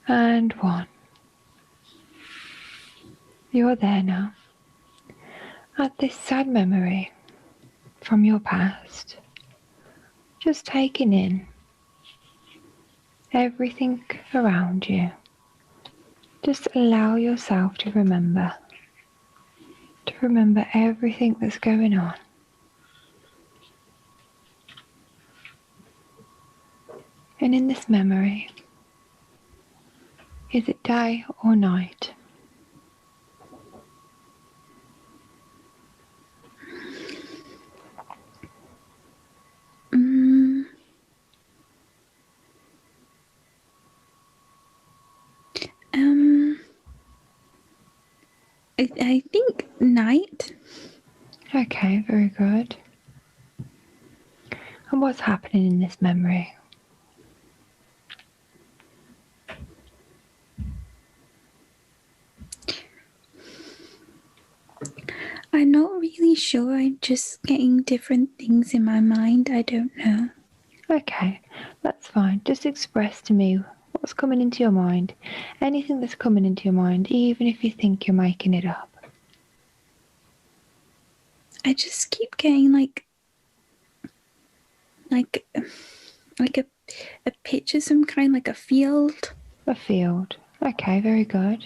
And 1. You're there now. At this sad memory from your past, just taking in everything around you. Just allow yourself to remember everything that's going on. And in this memory, is it day or night? I think night. Okay, very good. And what's happening in this memory? I'm not really sure. I'm just getting different things in my mind. I don't know. Okay, that's fine. Just express to me what's coming into your mind. Anything that's coming into your mind, even if you think you're making it up. I just keep getting like a picture, some kind, like a field. A field. Okay, very good.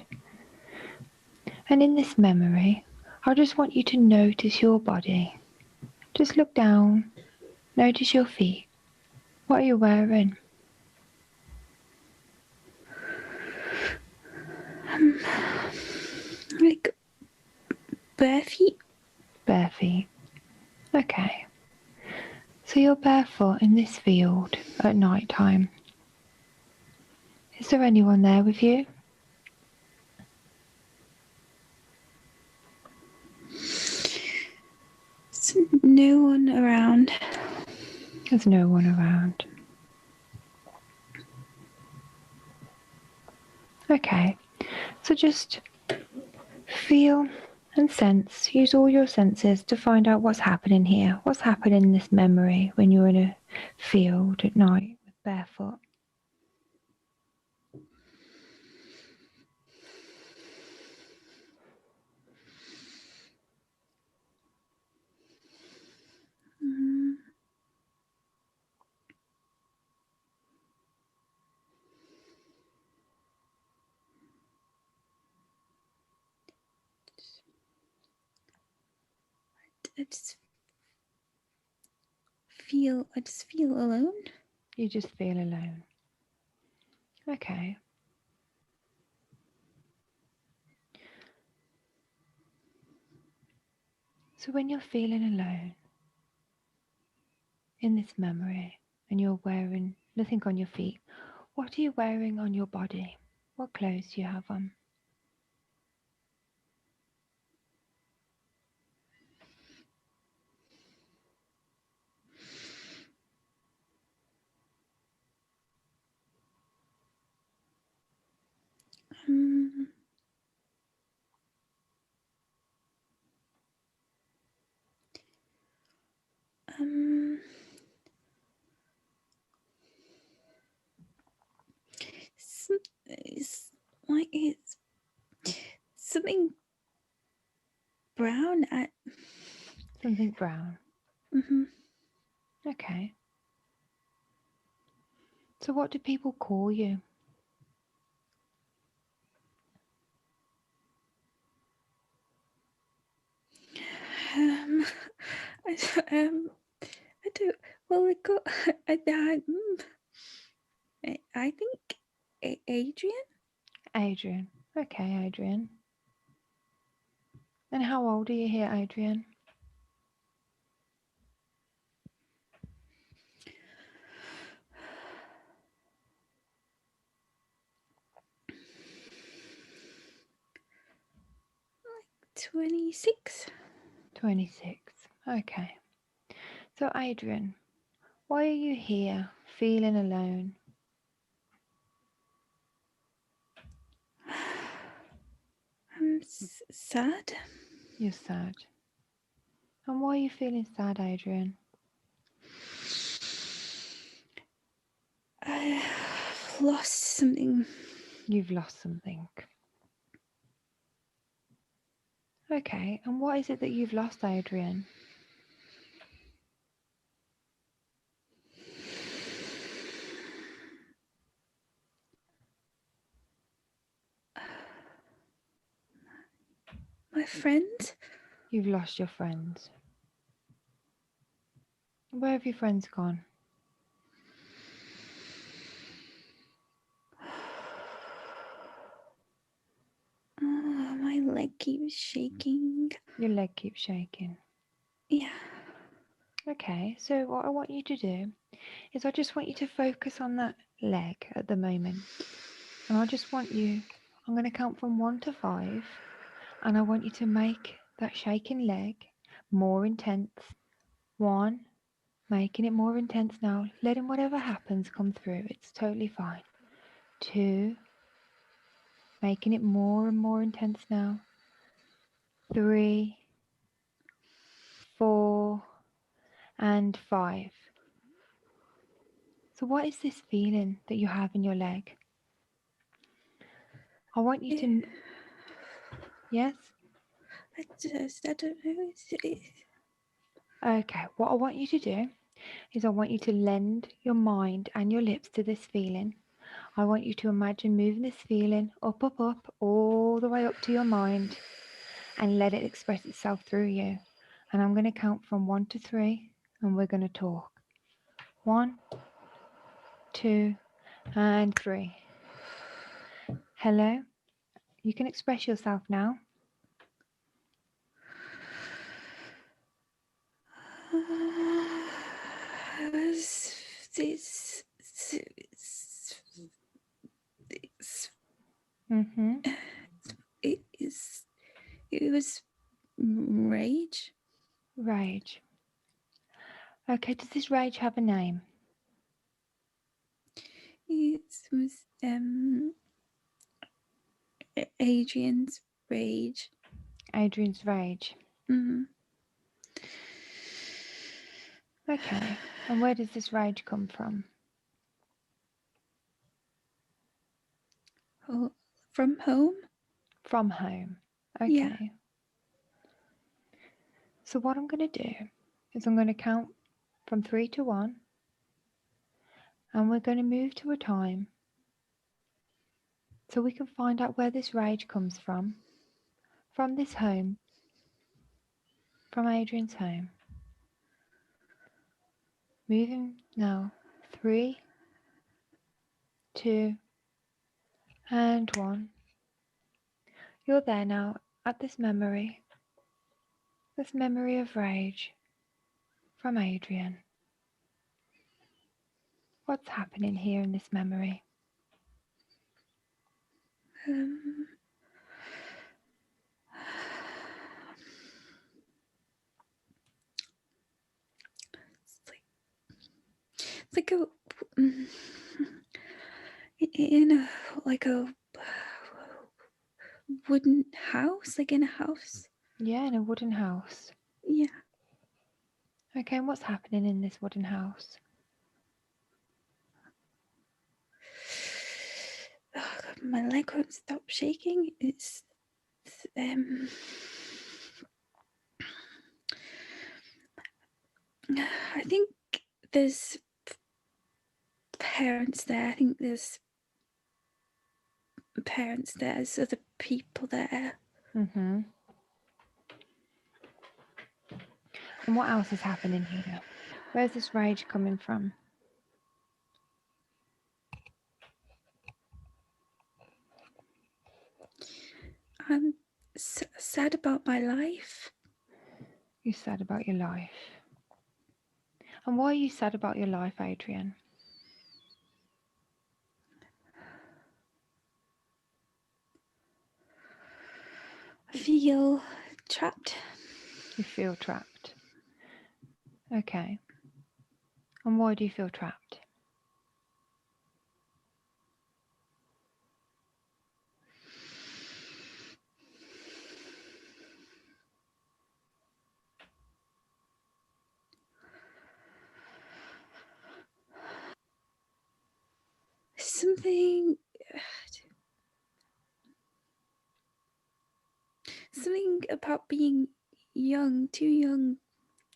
And in this memory, I just want you to notice your body. Just look down. Notice your feet. What are you wearing? Like bare feet. Bare feet. Okay. So you're barefoot in this field at night time. Is there anyone there with you? There's no one around. There's no one around. Okay. So just feel and sense. Use all your senses to find out what's happening here. What's happening in this memory when you're in a field at night with barefoot. I just feel alone. You just feel alone. Okay. So when you're feeling alone in this memory and you're wearing nothing on your feet, what are you wearing on your body? What clothes do you have on? It's like it's something brown. Something brown. Mm-hmm. Okay. So what do people call you? I don't. Well, I got. I think Adrian. Adrian. Okay, Adrian. And how old are you here, Adrian? Like 26. 26. Okay. So Adrian, why are you here feeling alone? I'm sad. You're sad. And why are you feeling sad, Adrian? I've lost something You've lost something. Okay, and what is it that you've lost, Adrian? My friends? You've lost your friends. Where have your friends gone? Oh, my leg keeps shaking. Your leg keeps shaking. Yeah. Okay, so what I want you to do is I just want you to focus on that leg at the moment. And I just want you, I'm going to count from 1 to 5, and I want you to make that shaking leg more intense. 1, making it more intense now, letting whatever happens come through, it's totally fine. 2, making it more and more intense now. 3, 4, and 5. So what is this feeling that you have in your leg? I want you to... Yes? I don't know. Okay, what I want you to do is I want you to lend your mind and your lips to this feeling. I want you to imagine moving this feeling up, up, up, all the way up to your mind and let it express itself through you. And I'm going to count from 1 to 3 and we're going to talk. 1, 2, and 3. Hello? You can express yourself now. Mm-hmm. It was rage. Rage. Okay, does this rage have a name? It was Adrian's rage. Adrian's rage. Mm. Okay, and where does this rage come from? Oh, from home? From home. Okay. Yeah. So what I'm going to do is I'm going to count from 3 to 1 and we're going to move to a time so we can find out where this rage comes from this home, from Adrian's home. Moving now, 3, 2, and 1. You're there now at this memory of rage from Adrian. What's happening here in this memory? It's like a in a like a wooden house, like in a house. Yeah, in a wooden house. Yeah. Okay, and what's happening in this wooden house? Oh God, my leg won't stop shaking. It's I think there's parents there. I think there's parents there. There's other people there. Mm-hmm. And what else is happening here? Where's this rage coming from? I'm sad about my life. You're sad about your life. And why are you sad about your life, Adrian? I feel trapped. You feel trapped. Okay. And why do you feel trapped? Something something about being young, too young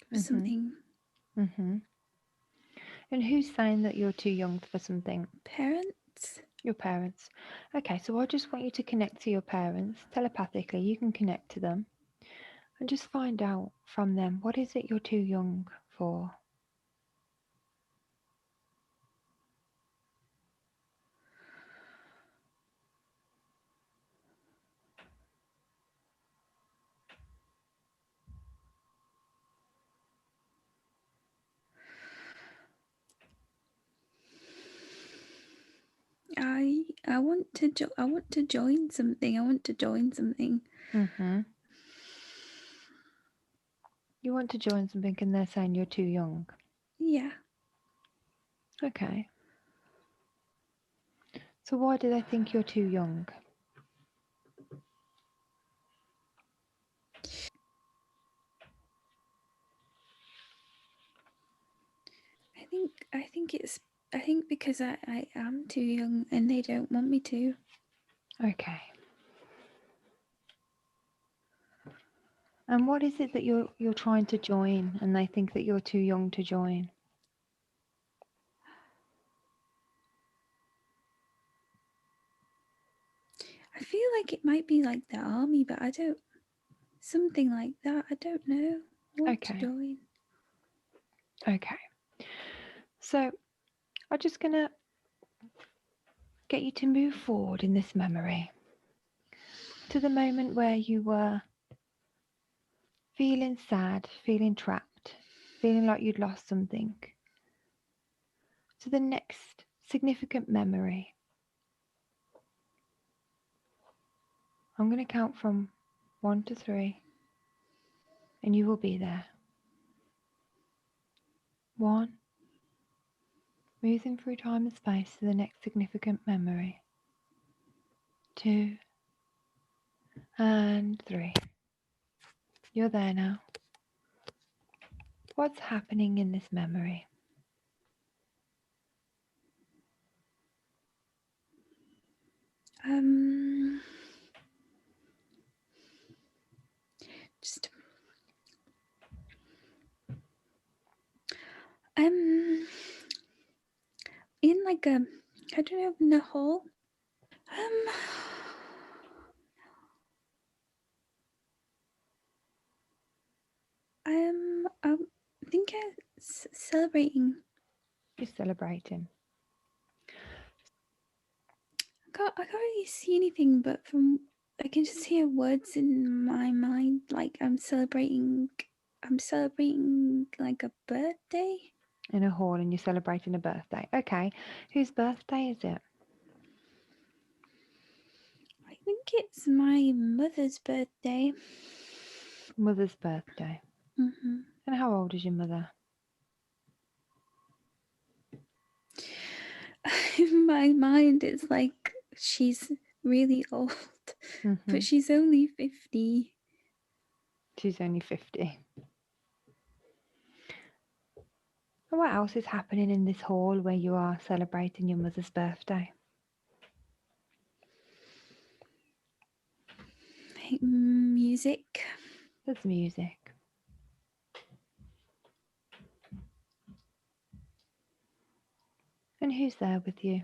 for something. Mm-hmm. And who's saying that you're too young for something? Parents? Your parents. Okay, so I just want you to connect to your parents telepathically. You can connect to them and just find out from them, what is it you're too young for? I want to join something. I want to join something. Mm-hmm. You want to join something and they're saying you're too young. Yeah. Okay. So why do they think you're too young? I think because I am too young and they don't want me to. Okay. And what is it that you're trying to join and they think that you're too young to join? I feel like it might be like the army, but I don't. Something like that. I don't know. I want to join. Okay. So I'm just going to get you to move forward in this memory to the moment where you were feeling sad, feeling trapped, feeling like you'd lost something, to the next significant memory. I'm going to count from 1 to 3 and you will be there. 1, moving through time and space to the next significant memory. 2 and 3. You're there now. What's happening in this memory? Just in like a, I don't know, in a hole. I think I'm celebrating. You're celebrating. I can't really see anything, but from I can just hear words in my mind. Like I'm celebrating like a birthday. In a hall and you're celebrating a birthday. Okay. Whose birthday is it? I think it's my mother's birthday. Mother's birthday. Mm-hmm. And how old is your mother? In my mind, it's like she's really old, but she's only 50. She's only 50. And what else is happening in this hall where you are celebrating your mother's birthday? Music. There's music. And who's there with you?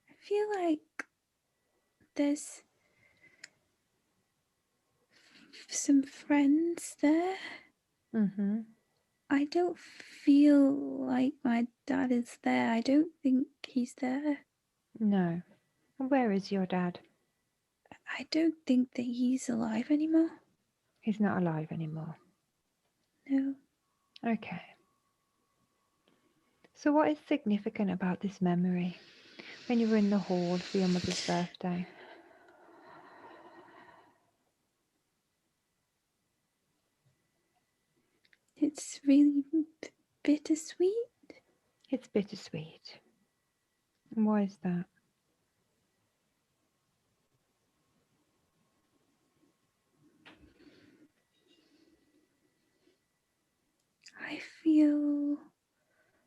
I feel like there's some friends there. Mm-hmm. I don't feel like my dad is there. I don't think he's there. No. And where is your dad? I don't think that he's alive anymore. He's not alive anymore. No. Okay. So what is significant about this memory when you were in the hall for your mother's birthday? It's really bittersweet. It's bittersweet. And why is that?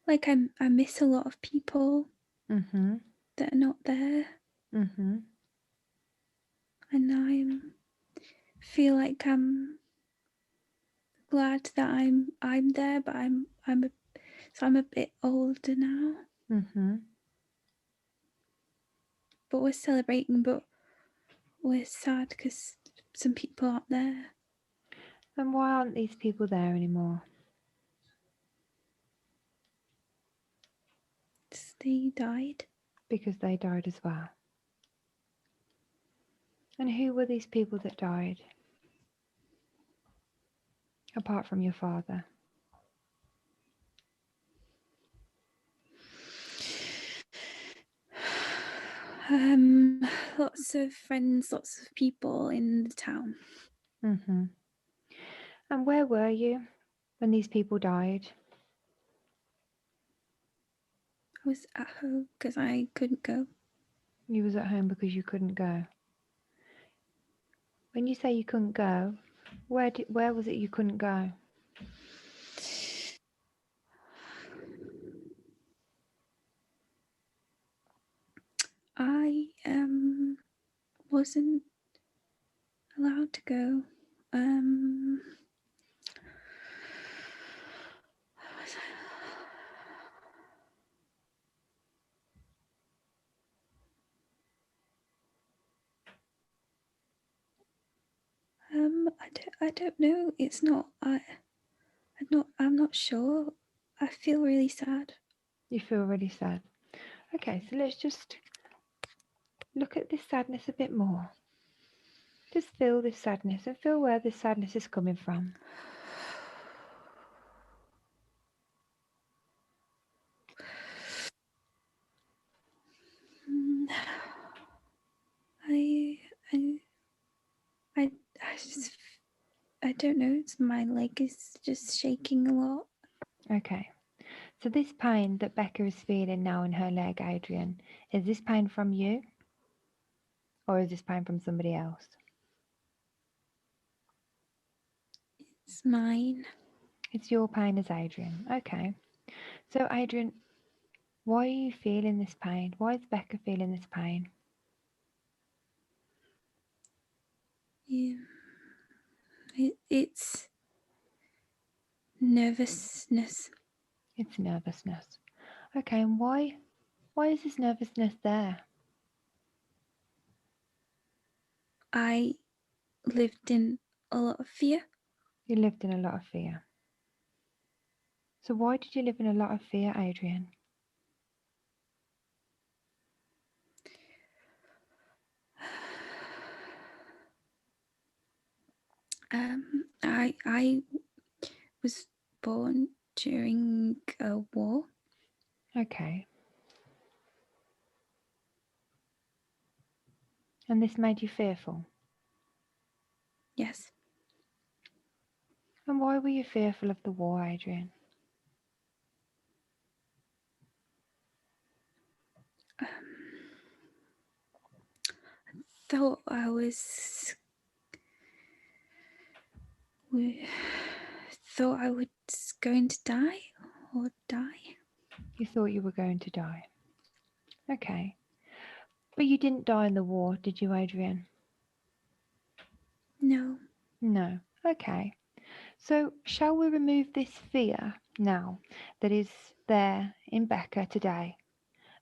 like I miss a lot of people that are not there, and I feel like I'm glad that I'm there, but I'm a bit older now. But we're celebrating, but we're sad because some people aren't there. And why aren't these people there anymore? They died. Because they died as well. And who were these people that died? Apart from your father. Lots of friends, lots of people in the town. And where were you when these people died? I was at home because I couldn't go. You was at home because you couldn't go. When you say you couldn't go, where was it you couldn't go? I wasn't allowed to go. I don't know. It's not. I'm not sure. I feel really sad. You feel really sad. Okay, so let's just look at this sadness a bit more. Just feel this sadness and feel where this sadness is coming from. I don't know. It's my leg is just shaking a lot. Okay, so this pain that Becca is feeling now in her leg, Adrian, is this pain from you? Or is this pain from somebody else? It's mine. It's your pain as Adrian. Okay. So Adrian, why are you feeling this pain? Why is Becca feeling this pain? Yeah. It's nervousness. It's nervousness. Okay, and why is this nervousness there? I lived in a lot of fear. You lived in a lot of fear. So why did you live in a lot of fear, Adrian? I was born during a war. Okay. And this made you fearful? Yes. And why were you fearful of the war, Adrian? Thought I was. Thought I was going to die or die. You thought you were going to die. Okay. But you didn't die in the war, did you, Adrian? No. No. Okay. So shall we remove this fear now that is there in Becca today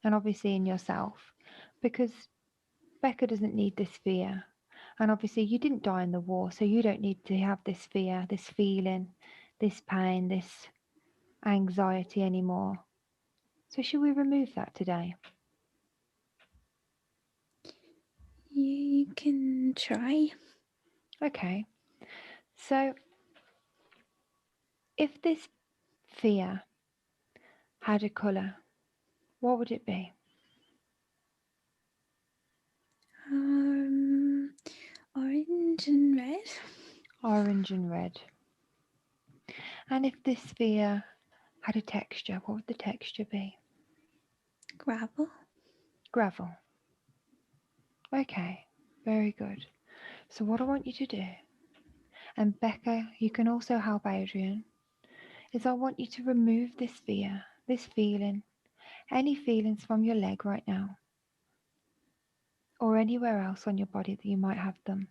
and obviously in yourself? Because Becca doesn't need this fear. And obviously you didn't die in the war, so you don't need to have this fear, this feeling, this pain, this anxiety anymore. So should we remove that today? You can try. Okay. So if this fear had a colour, what would it be? Orange and red. Orange and red. And if this sphere had a texture, what would the texture be? Gravel. Gravel. Okay, very good. So what I want you to do, and Becca, you can also help Adrian, is I want you to remove this sphere this feeling, any feelings from your leg right now, or anywhere else on your body that you might have them.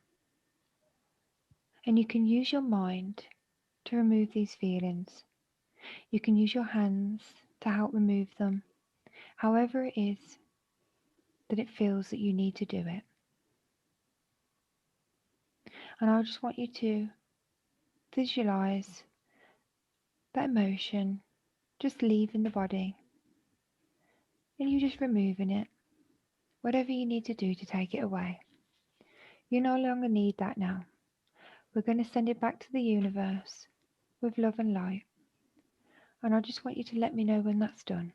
And you can use your mind to remove these feelings. You can use your hands to help remove them, however it is that it feels that you need to do it. And I just want you to visualize that emotion just leaving the body and you just removing it, whatever you need to do to take it away. You no longer need that now. We're going to send it back to the universe with love and light. And I just want you to let me know when that's done.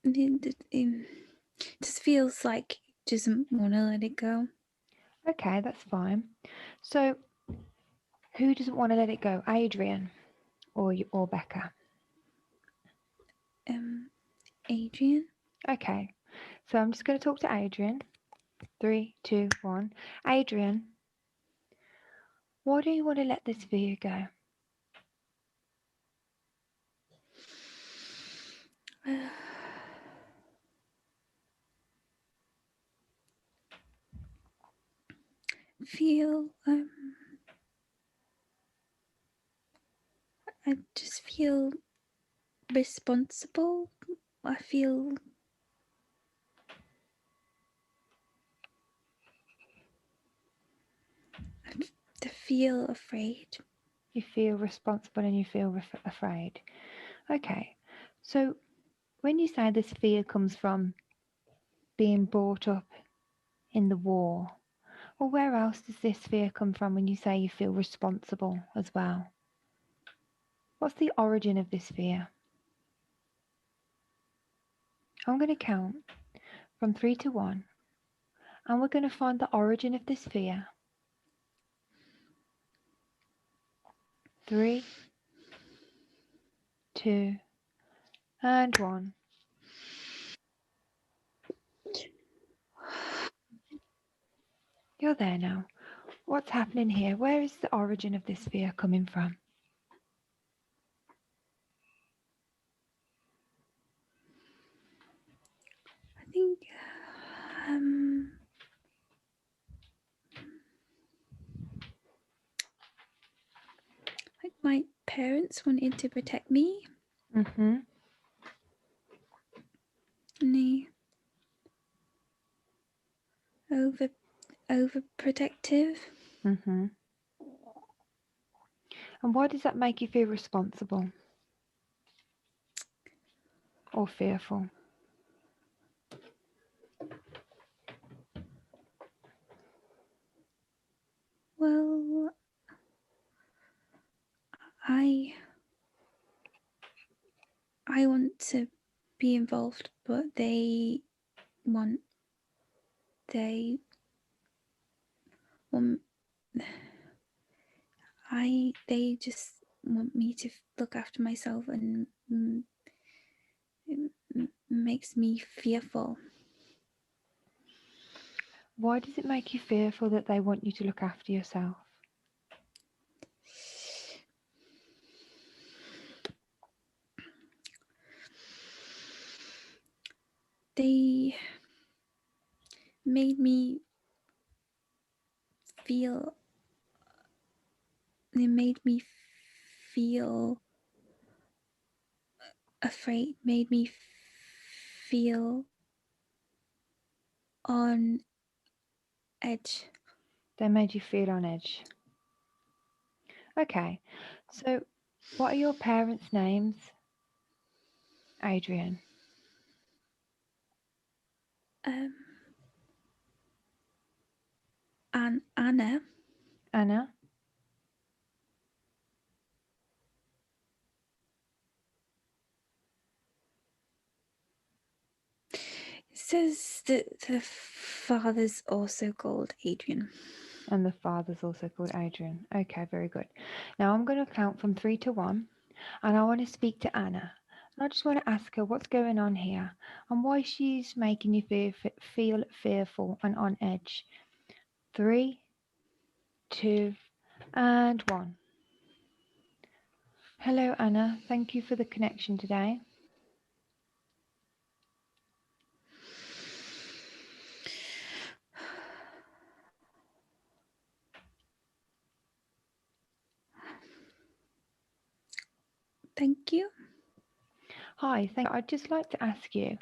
It just feels like it doesn't want to let it go. Okay, that's fine. So, who doesn't want to let it go? Adrian or Becca? Adrian. Okay, so I'm just going to talk to Adrian. 3, 2, 1. Adrian, why do you want to let this fear go? Feel I just feel responsible. I feel afraid. You feel responsible and you feel afraid. Okay, so when you say this fear comes from being brought up in the war, or where else does this fear come from when you say you feel responsible as well? What's the origin of this fear? I'm going to count from 3 to 1, and we're going to find the origin of this fear. 3, 2, and 1. You're there now. What's happening here? Where is the origin of this fear coming from? I think like my parents wanted to protect me. Mm-hmm. And they overprotective. Mm-hmm. And why does that make you feel responsible or fearful? Well, I want to be involved, but they want they want they just want me to look after myself, and it makes me fearful. Why does it make you fearful that they want you to look after yourself? They made me feel afraid, made me feel on edge. They made you feel on edge. Okay, so what are your parents' names? Adrian. And Anna. Anna. So says that the father's also called Adrian. And the father's also called Adrian. Okay, very good. Now I'm going to count from 3 to 1, and I want to speak to Anna. I just want to ask her what's going on here and why she's making you feel fearful and on edge. 3, 2, and 1. Hello, Anna. Thank you for the connection today. Thank you. Hi, thank you. I'd just like to ask you,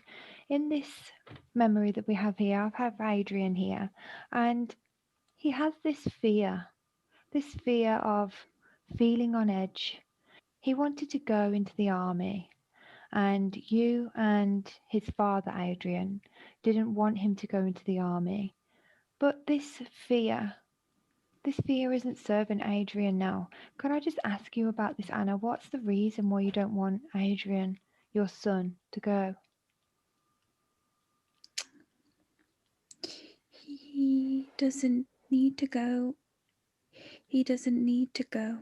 in this memory that we have here, I have Adrian here, and he has this fear of feeling on edge. He wanted to go into the army, and you and his father, Adrian, didn't want him to go into the army. But this fear isn't serving Adrian now. Can I just ask you about this, Anna? What's the reason why you don't want Adrian, your son, to go? He doesn't need to go. He doesn't need to go.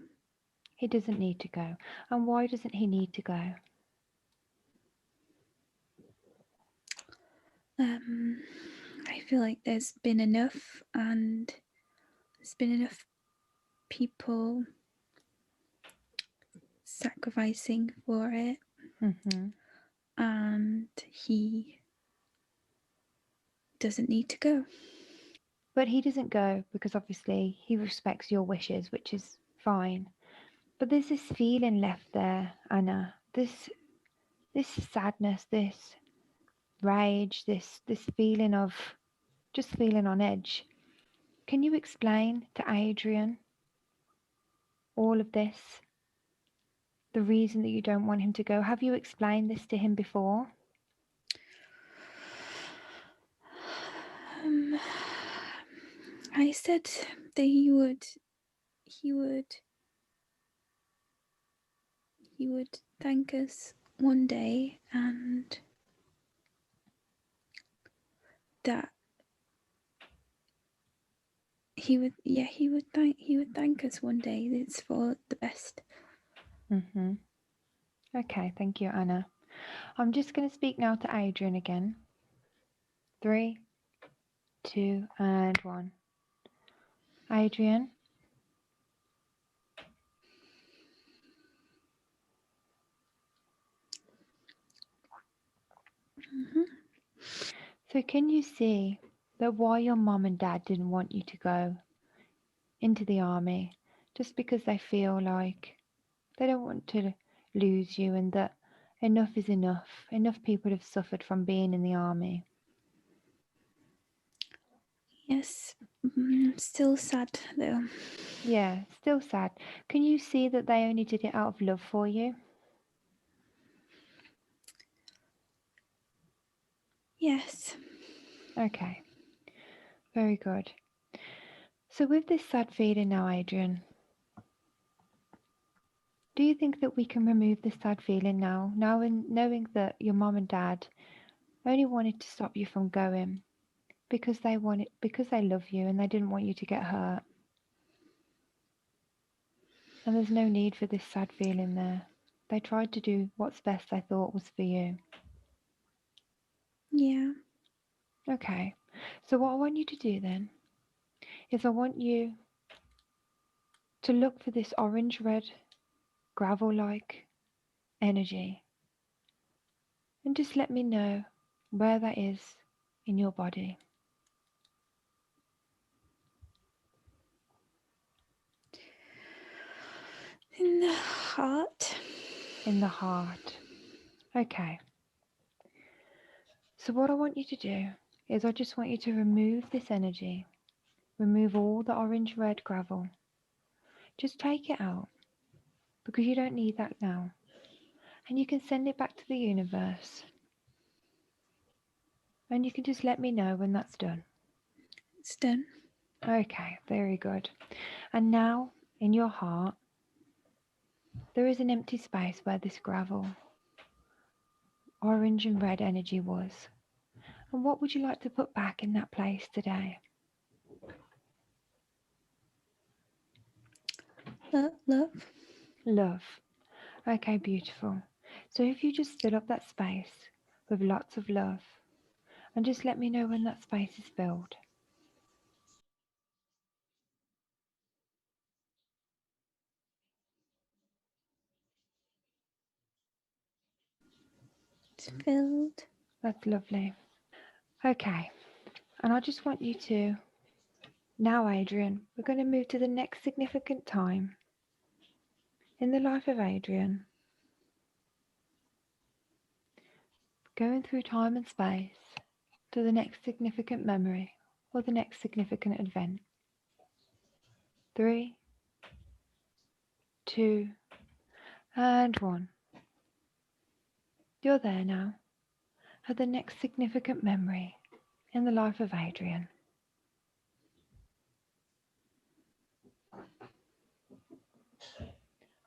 He doesn't need to go. And why doesn't he need to go? I feel like there's been enough, and there's been enough people sacrificing for it, Mm-hmm. and he doesn't need to go. But he doesn't go because obviously he respects your wishes, which is fine. But there's this feeling left there, Anna. This sadness, this rage, this feeling of just feeling on edge. Can you explain to Adrian all of this? The reason that you don't want him to go? Have you explained this to him before? I said that he would thank us one day, and that he would thank us one day. It's for the best. Mm-hmm. Okay, thank you, Anna. I'm just going to speak now to Adrian again. 3, 2, and 1. Adrian, Mm-hmm. so can you see that why your mom and dad didn't want you to go into the army? Just because they feel like they don't want to lose you and that enough is enough. Enough people have suffered from being in the army. Yes, still sad though. Yeah, still sad. Can you see that they only did it out of love for you? Yes. Okay, very good. So, with this sad feeling now, Adrian, do you think that we can remove this sad feeling now, in knowing that your mom and dad only wanted to stop you from going because they love you and they didn't want you to get hurt? And there's no need for this sad feeling there. They tried to do what's best they thought was for you. Yeah. Okay. So what I want you to do then is I want you to look for this orange red gravel like energy and just let me know where that is in your body. In the heart. In the heart. Okay. So what I want you to do is I just want you to remove this energy. Remove all the orange red gravel. Just take it out because you don't need that now. And you can send it back to the universe. And you can just let me know when that's done. It's done. Okay, very good. And now, in your heart, there is an empty space where this gravel, orange and red energy was. And what would you like to put back in that place today? Love. Love. Okay, beautiful. So if you just fill up that space with lots of love, and just let me know when that space is filled. It's filled. That's lovely. Okay, and I just want you to, now Adrian, we're going to move to the next significant time in the life of Adrian, going through time and space to the next significant memory or the next significant event. 3, 2, and 1. You're there now at the next significant memory in the life of Adrian.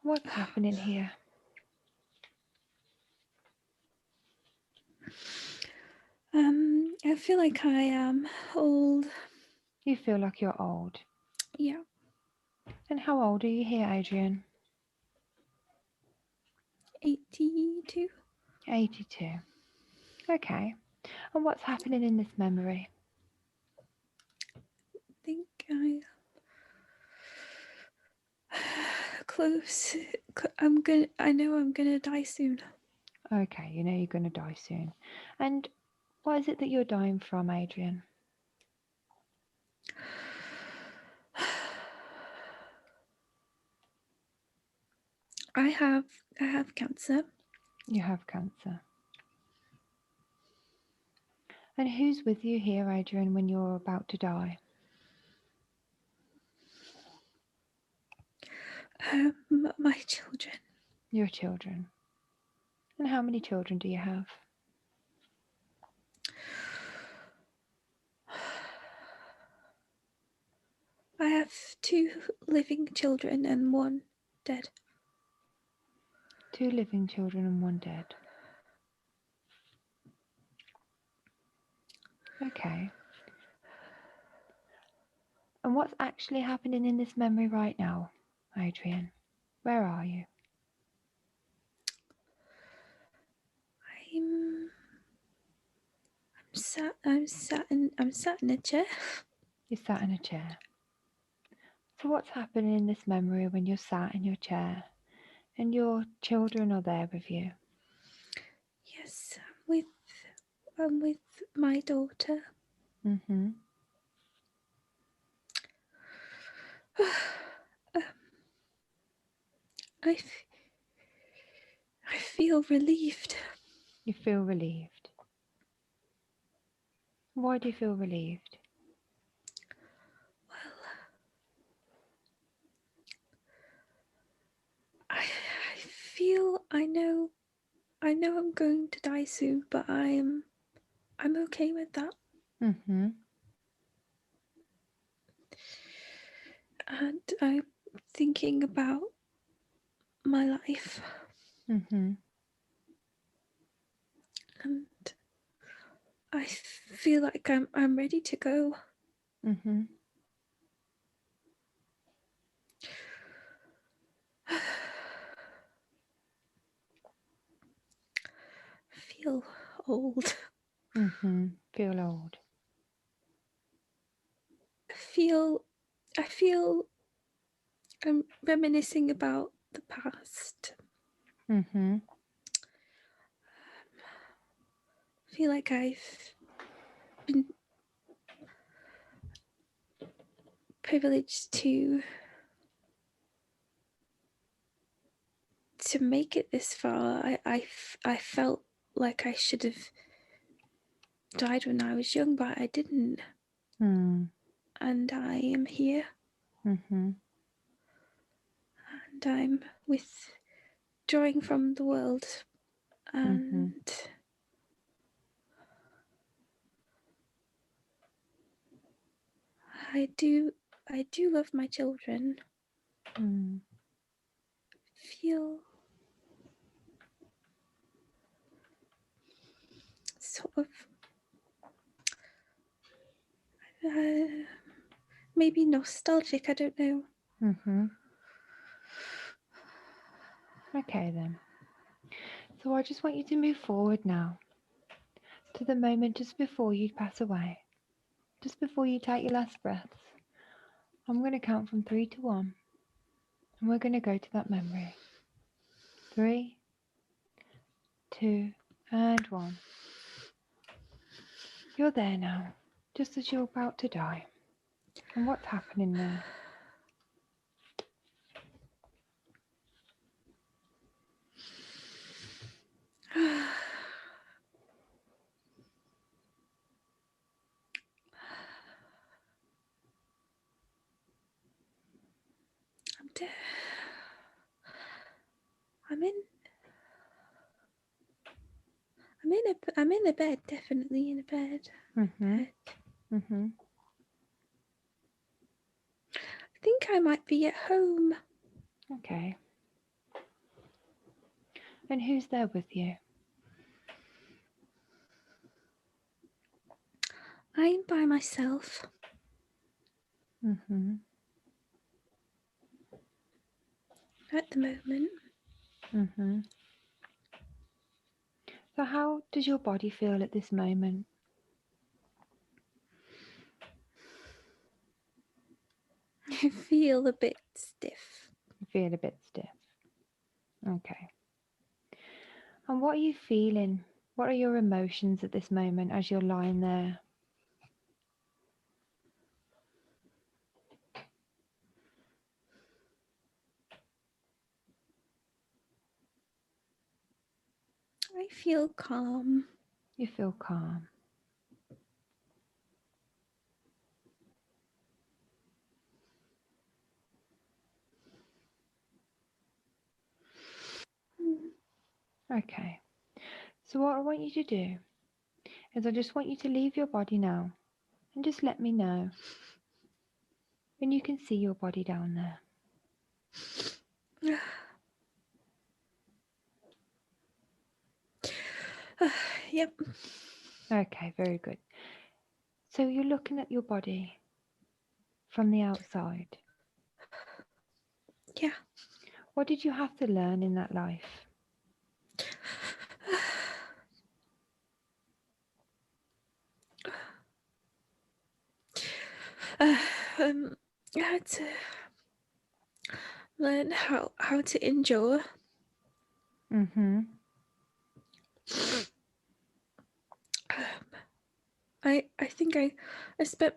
What's happening here? I feel like I am old. You feel like you're old. Yeah. And how old are you here, Adrian? 82. 82. Okay. And what's happening in this memory? I think I close. I know I'm gonna die soon. Okay, you know you're going to die soon. And what is it that you're dying from, Adrian? I have cancer. You have cancer. And who's with you here, Adrian, when you're about to die? My children. Your children. And how many children do you have? I have 2 living children and 1 dead. 2 living children and 1 dead. Okay. And what's actually happening in this memory right now, Adrian? Where are you? I'm sat in a chair. You're sat in a chair. So what's happening in this memory when you're sat in your chair and your children are there with you? Yes, I'm with my daughter. Mm-hmm. I feel relieved. You feel relieved. Why do you feel relieved? Well, I feel I know I'm going to die soon, but I'm okay with that. Mm-hmm. And I'm thinking about my life, Mm-hmm. and I feel like I'm ready to go. Mm-hmm. Feel old. Mm-hmm. Feel old. I feel I'm reminiscing about the past. Mm-hmm. I feel like I've been privileged to make it this far. I felt like I should have died when I was young, but I didn't. Mm. And I am here, Mm-hmm. and I'm withdrawing from the world, Mm-hmm. and I do love my children. Mm. Feel sort of maybe nostalgic, I don't know. Okay then. So I just want you to move forward now to the moment just before you pass away, just before you take your last breaths. I'm going to count from 3 to 1, and we're going to go to that memory. 3, 2, and 1. You're there now, just as you're about to die. And what's happening now? I'm in a bed, definitely in a bed. Bed. I think I might be at home. Okay. And who's there with you? I'm by myself. At the moment. So how does your body feel at this moment? I feel a bit stiff. You feel a bit stiff. Okay. And what are you feeling? What are your emotions at this moment as you're lying there? I feel calm. You feel calm. Okay. So what I want you to do is I just want you to leave your body now and just let me know when you can see your body down there. Yep. Okay, very good. So you're looking at your body from the outside. Yeah. What did you have to learn in that life? I had to learn how to endure. I think I spent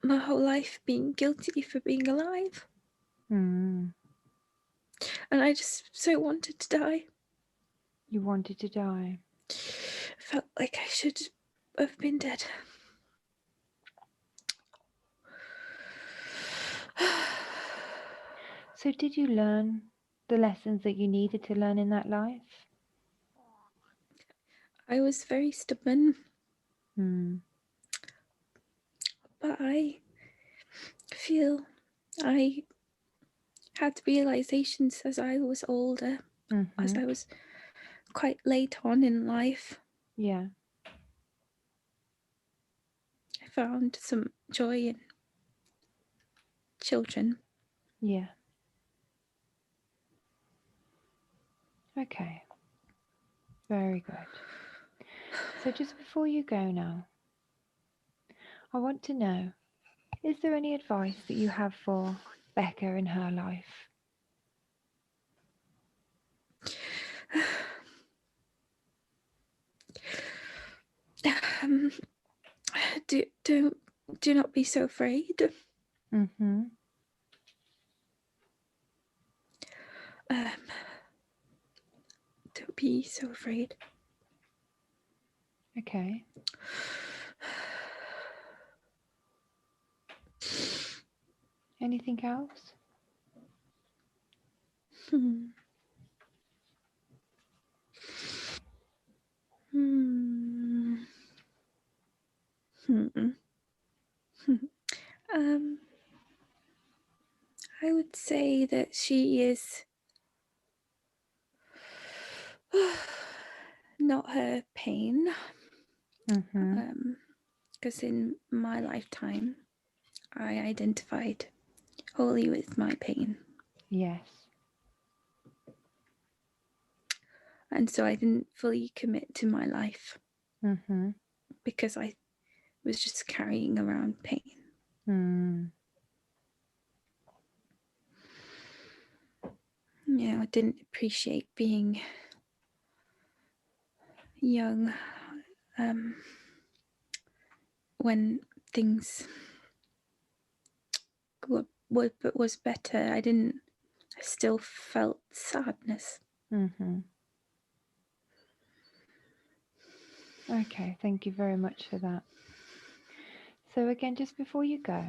my whole life being guilty for being alive. And I just so wanted to die. You wanted to die. Felt like I should have been dead. So did you learn the lessons that you needed to learn in that life? I was very stubborn. Hmm. But I feel I had realizations as I was older, as I was quite late on in life. Yeah. I found some joy in children. Yeah. Okay. Very good. So just before you go now, I want to know, is there any advice that you have for Becca in her life? Do not be so afraid. Don't be so afraid. Okay. Anything else? I would say that she is not her pain. because in my lifetime, I identified wholly with my pain. Yes. And so I didn't fully commit to my life because I was just carrying around pain. Yeah, I didn't appreciate being young when things was better. I still felt sadness. Okay, thank you very much for that. So again, just before you go,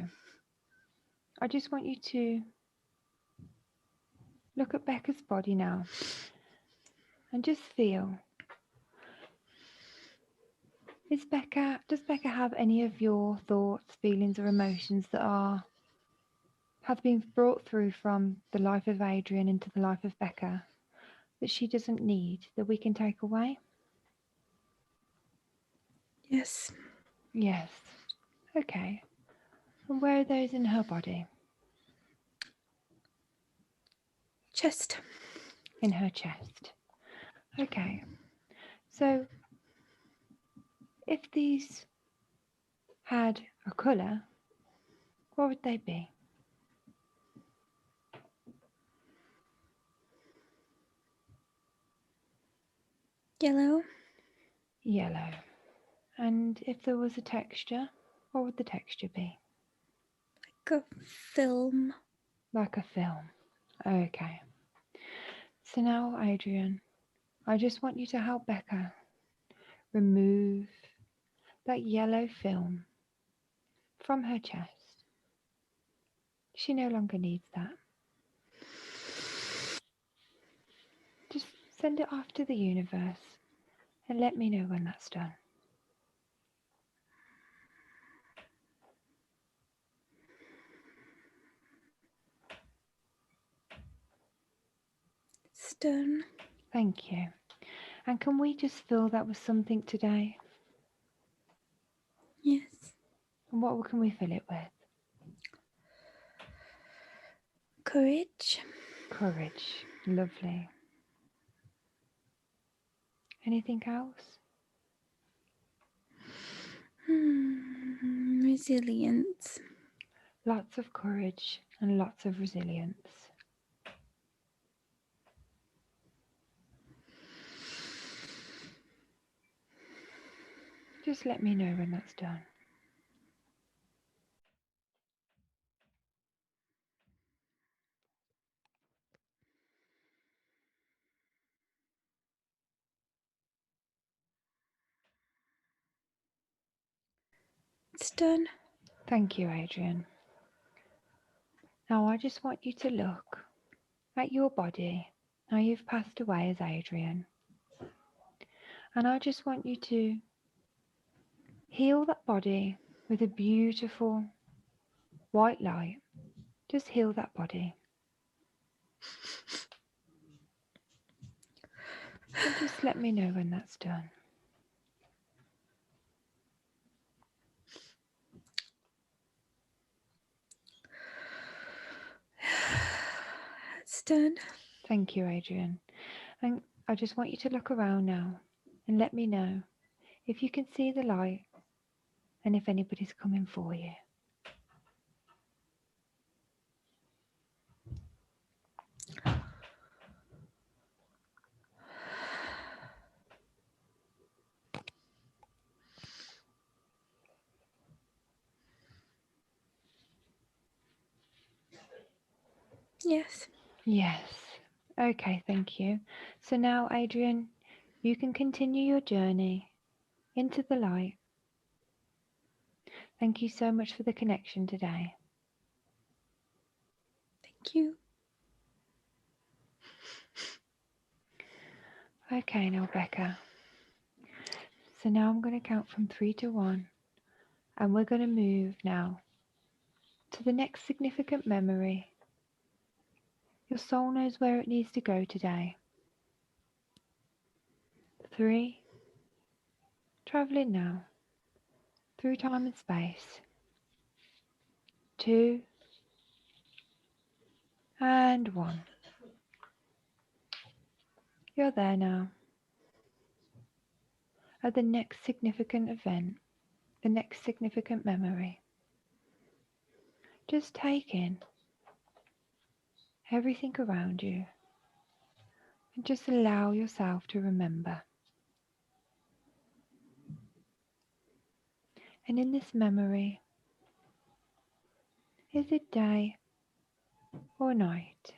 I just want you to look at Becca's body now and just feel. Does Becca have any of your thoughts, feelings or emotions that have been brought through from the life of Adrian into the life of Becca that she doesn't need, that we can take away? Yes. Yes. Okay. And where are those in her body? Chest. In her chest. Okay. So if these had a colour, what would they be? Yellow. Yellow. And if there was a texture, what would the texture be? Like a film. Like a film. Okay. So now, Adrian, I just want you to help Becca remove that yellow film from her chest. She no longer needs that. Just send it off to the universe and let me know when that's done. It's done. Thank you. And can we just fill that with something today? Yes. And what can we fill it with? Courage. Courage. Lovely. Anything else? Resilience. Lots of courage and lots of resilience. Just let me know when that's done. It's done. Thank you, Adrian. Now I just want you to look at your body. Now you've passed away as Adrian. And I just want you to heal that body with a beautiful white light. Just heal that body. And just let me know when that's done. It's done. Thank you, Adrian. And I just want you to look around now and let me know if you can see the light and if anybody's coming for you. Yes. Yes. Okay, thank you. So now, Adrian, you can continue your journey into the light. Thank you so much for the connection today. Thank you. Okay, now, Becca. So now I'm going to count from 3 to 1, and we're going to move now to the next significant memory. Your soul knows where it needs to go today. 3, traveling now. through time and space. 2 and 1. You're there now. At the next significant event, the next significant memory. Just take in everything around you and just allow yourself to remember. And in this memory, is it day or night?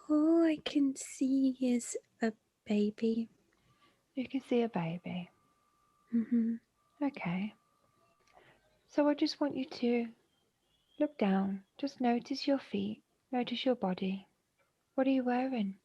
All I can see is a baby. You can see a baby. Mm-hmm. Okay. So I just want you to look down. Just notice your feet. Notice your body. What are you wearing?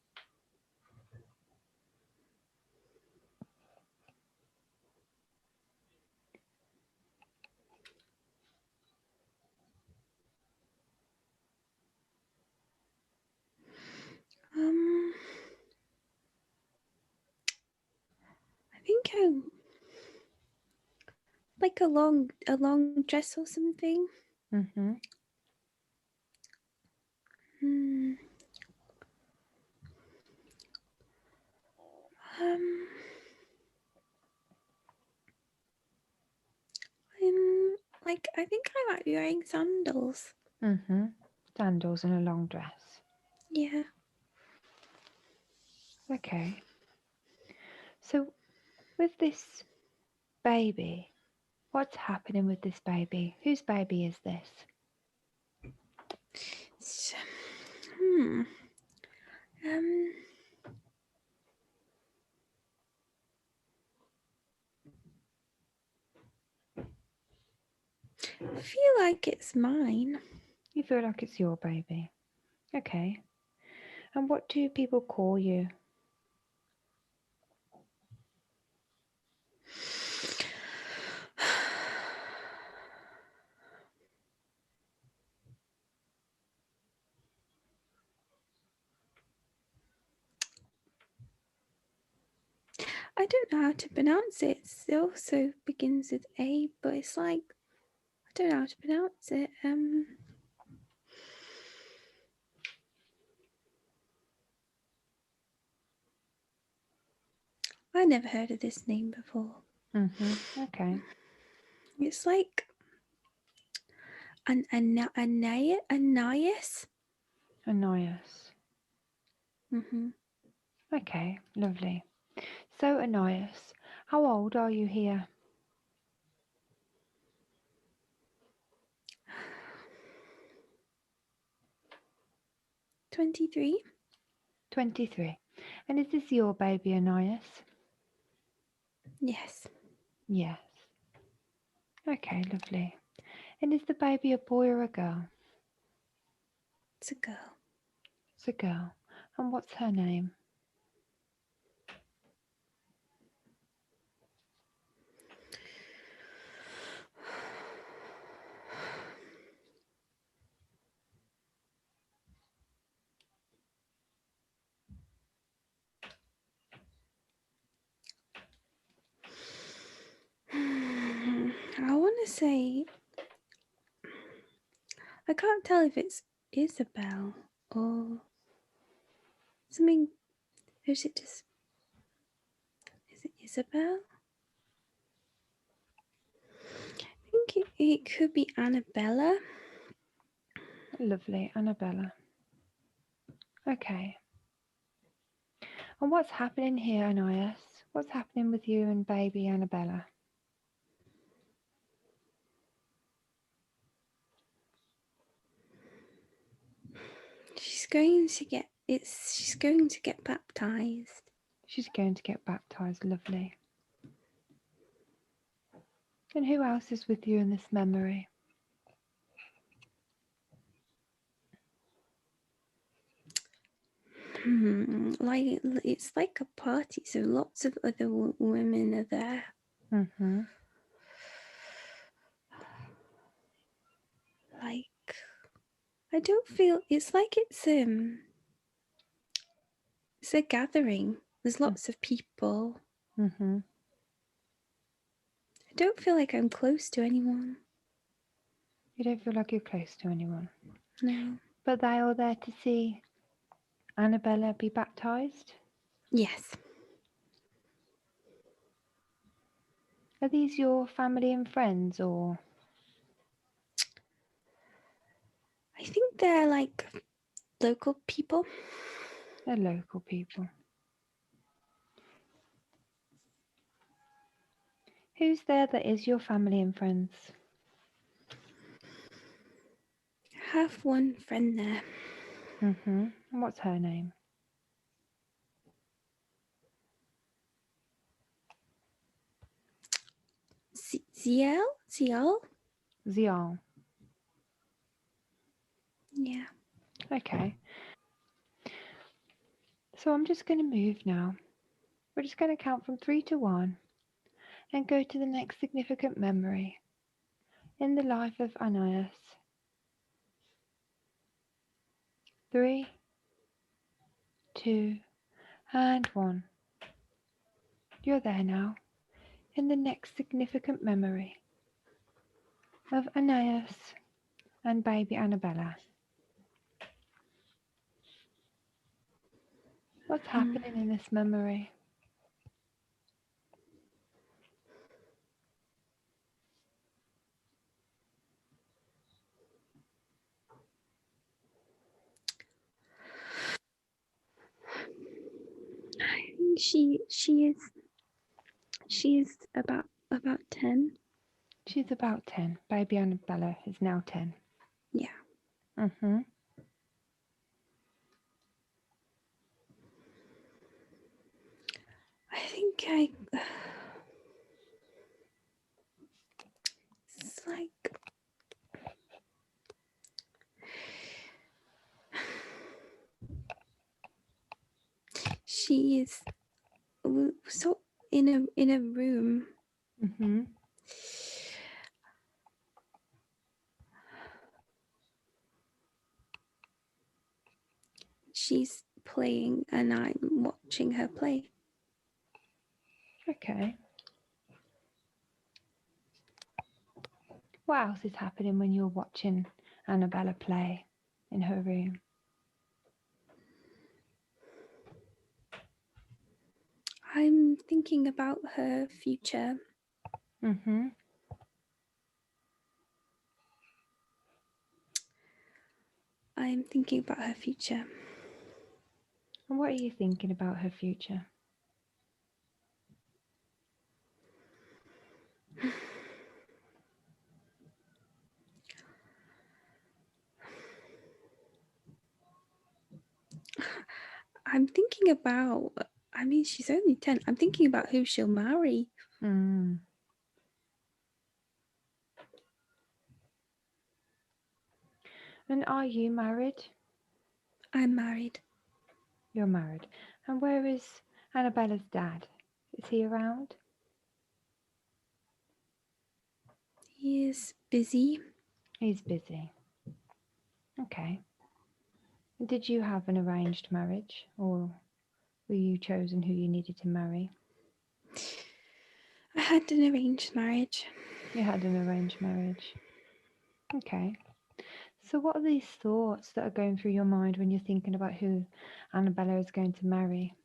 I think I'm like a long dress or something. Mm-hmm. I think I might be wearing sandals. Mm-hmm. Sandals and a long dress. Yeah. Okay. So with this baby, what's happening with this baby? Whose baby is this? I feel like it's mine. You feel like it's your baby. Okay. And what do people call you? I don't know how to pronounce it. It also begins with A, but it's like I don't know how to pronounce it. I never heard of this name before. Mm-hmm. Okay. It's like Anais. Anais. Mm-hmm. Okay, lovely. So Anais, how old are you here? 23. 23. And is this your baby, Anais? Yes. Yes. Okay, lovely. And is the baby a boy or a girl? It's a girl. It's a girl. And what's her name? I want to say, I can't tell if it's Isabel or something. Is it Isabel? I think it could be Annabella. Lovely, Annabella. Okay. And what's happening here, Anais? What's happening with you and baby Annabella? She's going to get baptized. She's going to get baptized. Lovely. And who else is with you in this memory? Like it's like a party, so lots of other women are there. Mm-hmm. Like I don't feel it's like it's a gathering. There's lots of people. Mm-hmm. I don't feel like I'm close to anyone. You don't feel like you're close to anyone. No. But they are there to see Annabella be baptized? Yes. Are these your family and friends, or? I think they're like local people. They're local people. Who's there that is your family and friends? I have one friend there. Mm-hmm. And what's her name? Ziel? Ziel? Zial. Yeah. Okay. So I'm just going to move now. We're just going to count from 3 to 1 and go to the next significant memory in the life of Ananias. 3, 2, and 1. You're there now in the next significant memory of Ananias and baby Annabella. What's happening in this memory? I think she is about 10. She's about 10. Baby Annabella is now 10. Yeah. Mm-hmm. I think it's like she is so in a room. Mm-hmm. She's playing and I'm watching her play. Okay. What else is happening when you're watching Annabella play in her room? I'm thinking about her future. Mm-hmm. I'm thinking about her future. And what are you thinking about her future? I'm thinking about, I mean, she's only 10. I'm thinking about who she'll marry. Mm. And are you married? I'm married. You're married. And where is Annabella's dad? Is he around? He is busy. He's busy. Okay. Did you have an arranged marriage, or were you chosen who you needed to marry? I had an arranged marriage. You had an arranged marriage. Okay. So what are these thoughts that are going through your mind when you're thinking about who Annabella is going to marry?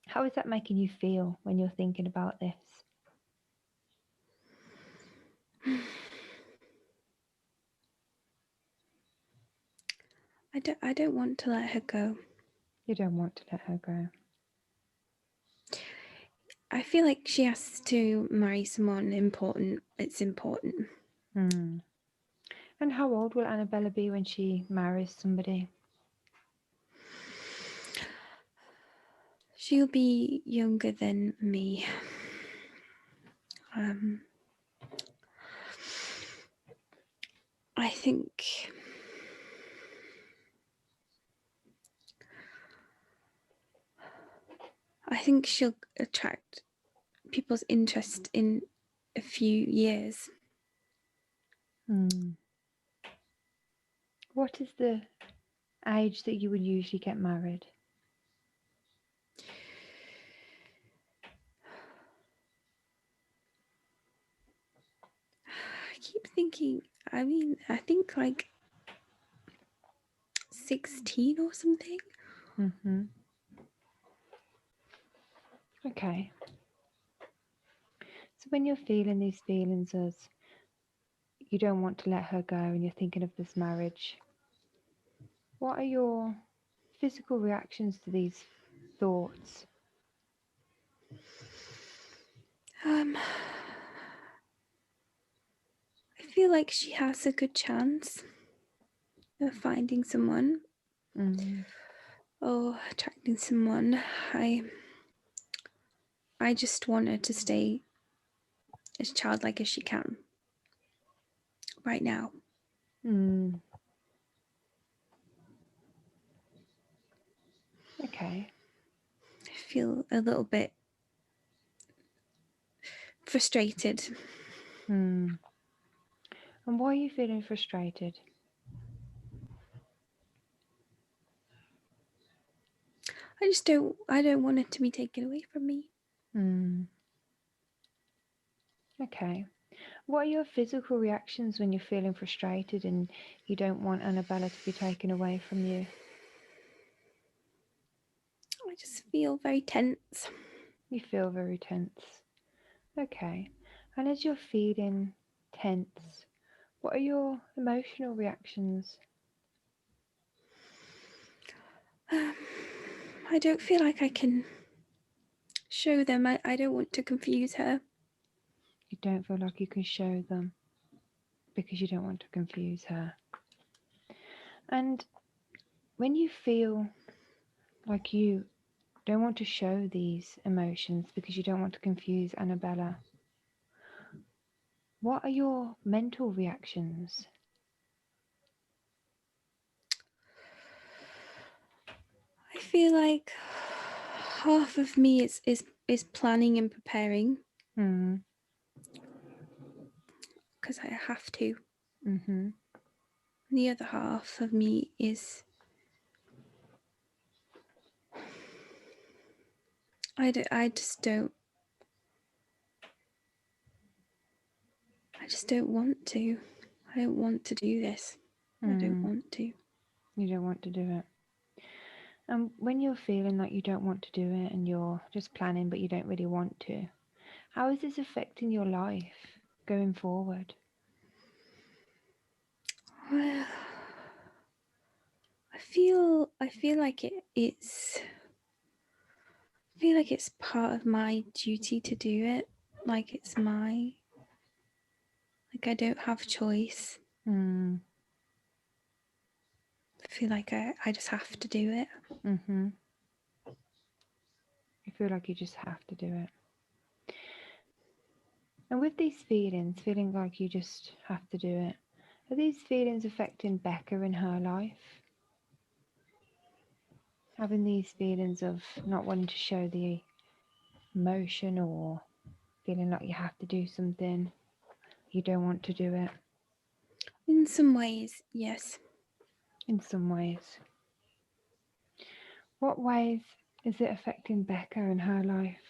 How is that making you feel when you're thinking about this? I don't want to let her go. You don't want to let her go. I feel like she has to marry someone important. It's important. Hmm. And how old will Annabella be when she marries somebody? She'll be younger than me. I think she'll attract people's interest in a few years. Hmm. What is the age that you would usually get married? I keep thinking, I think like 16 or something. Mm-hmm. Okay. So when you're feeling these feelings as you don't want to let her go and you're thinking of this marriage, what are your physical reactions to these thoughts? I feel like she has a good chance of finding someone or attracting someone. I just want her to stay as childlike as she can right now. Okay. I feel a little bit frustrated. And why are you feeling frustrated? I don't want it to be taken away from me. Okay. What are your physical reactions when you're feeling frustrated and you don't want Annabella to be taken away from you? I just feel very tense. You feel very tense. Okay. And as you're feeling tense, what are your emotional reactions? I don't feel like I can show them. I don't want to confuse her. You don't feel like you can show them because you don't want to confuse her. And when you feel like you don't want to show these emotions because you don't want to confuse Annabella, what are your mental reactions? I feel like half of me is planning and preparing because I have to. Mm-hmm. And the other half of me is I just don't want to. I don't want to do this. I don't want to. You don't want to do it. And when you're feeling like you don't want to do it and you're just planning but you don't really want to, how is this affecting your life going forward? Well, I feel like it's I feel like it's part of my duty to do it. Like it's my like I don't have choice. I feel like I just have to do it. You feel like you just have to do it. And with these feelings, feeling like you just have to do it, are these feelings affecting Becca in her life? Having these feelings of not wanting to show the emotion or feeling like you have to do something, you don't want to do it? In some ways, yes. In some ways. What ways is it affecting Becca in her life?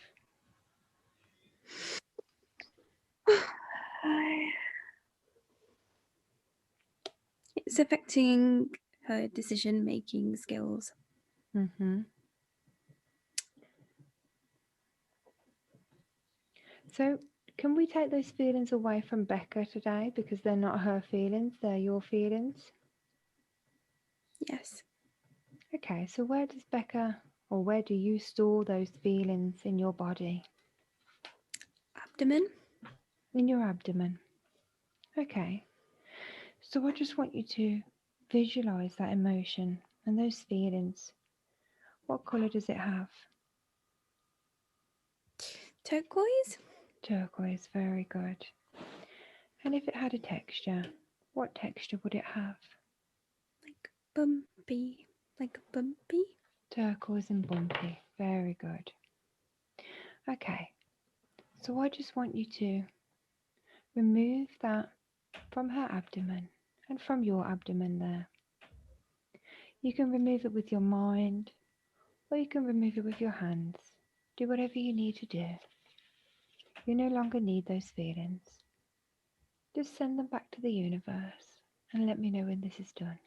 It's affecting her decision-making skills. So, can we take those feelings away from Becca today because they're not her feelings, they're your feelings? Yes. Okay, so where does Becca or where do you store those feelings in your body? Abdomen. In your abdomen. Okay, so I just want you to visualize that emotion and those feelings. What colour does it have? Turquoise. Turquoise, very good. And if it had a texture, what texture would it have? Like bumpy. Like bumpy. Turquoise and bumpy, very good. Okay, so I just want you to remove that from her abdomen and from your abdomen there. You can remove it with your mind, or you can remove it with your hands. Do whatever you need to do. You no longer need those feelings. Just send them back to the universe and let me know when this is done.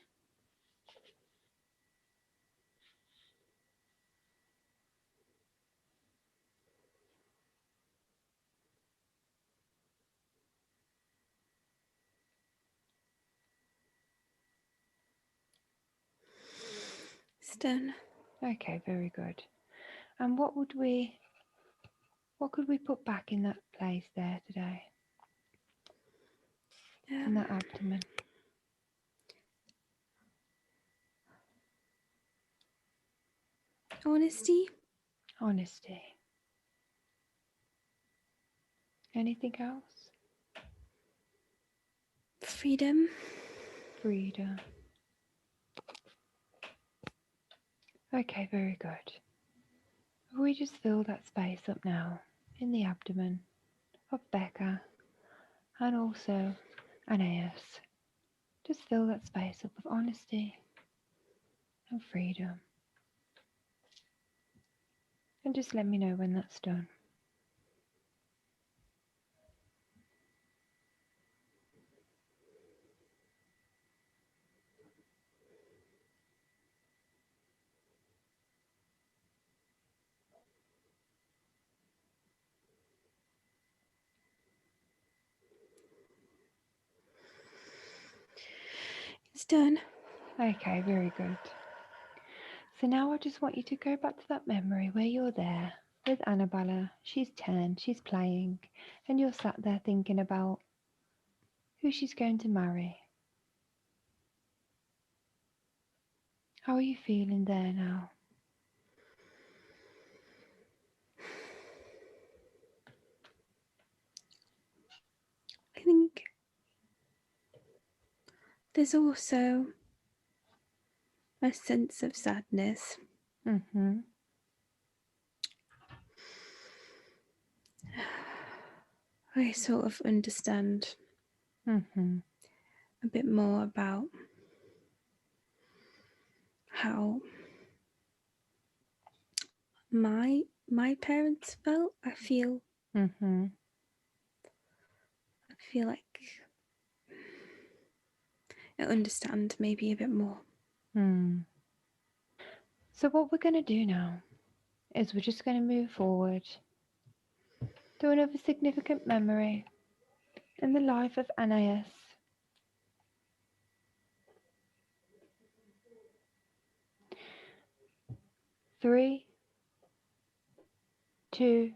It's done. Okay, very good. And what could we put back in that place there today? In that abdomen? Honesty. Honesty. Anything else? Freedom. Freedom. Okay, very good. We just fill that space up now in the abdomen of Becca and also Aeneas. Just fill that space up with honesty and freedom. And just let me know when that's done. It's done. Okay, very good. So now I just want you to go back to that memory where you're there with Annabella. She's 10, she's playing, and you're sat there thinking about who she's going to marry. How are you feeling there now? I think there's also a sense of sadness. Mm-hmm. I sort of understand Mm-hmm. a bit more about how my parents felt. I feel Mm-hmm. like I understand maybe a bit more. Mm. So what we're going to do now is we're just going to move forward to another significant memory in the life of Anais. 3, 2,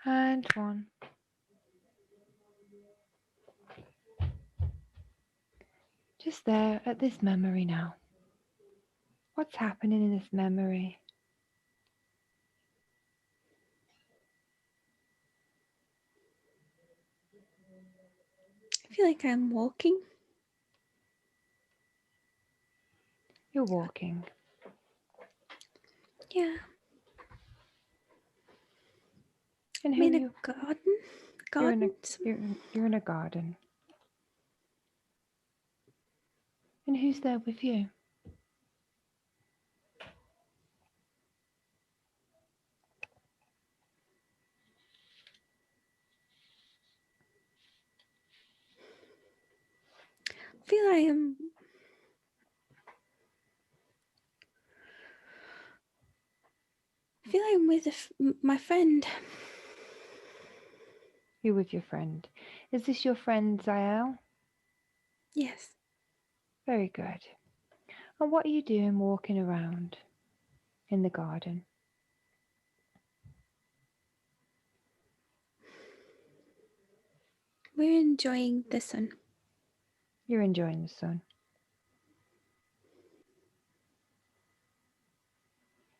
and 1. Just there at this memory now. What's happening in this memory? I feel like I'm walking. You're walking. Yeah. And I'm who in are a you? garden. You're in a Garden. you're in a garden. And who's there with you? I feel I am. I feel I'm with my friend. You're with your friend. Is this your friend Zael? Yes. Very good. And what are you doing walking around in the garden? We're enjoying the sun. You're enjoying the sun.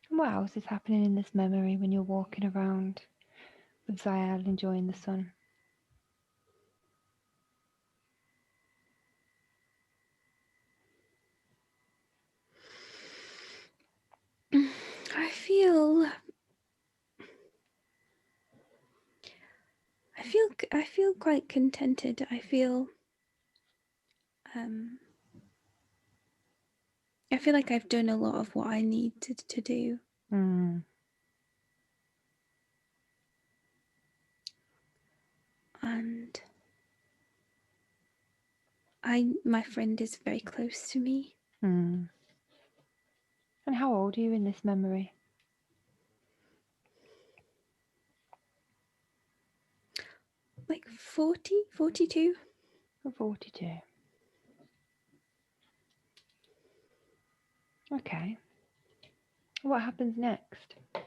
And what else is happening in this memory when you're walking around with Zael enjoying the sun? I feel I feel quite contented. I feel I feel like I've done a lot of what I needed to do. Mm. And my friend is very close to me. Mm. And how old are you in this memory? Like 40, 42. 42. Okay. What happens next? I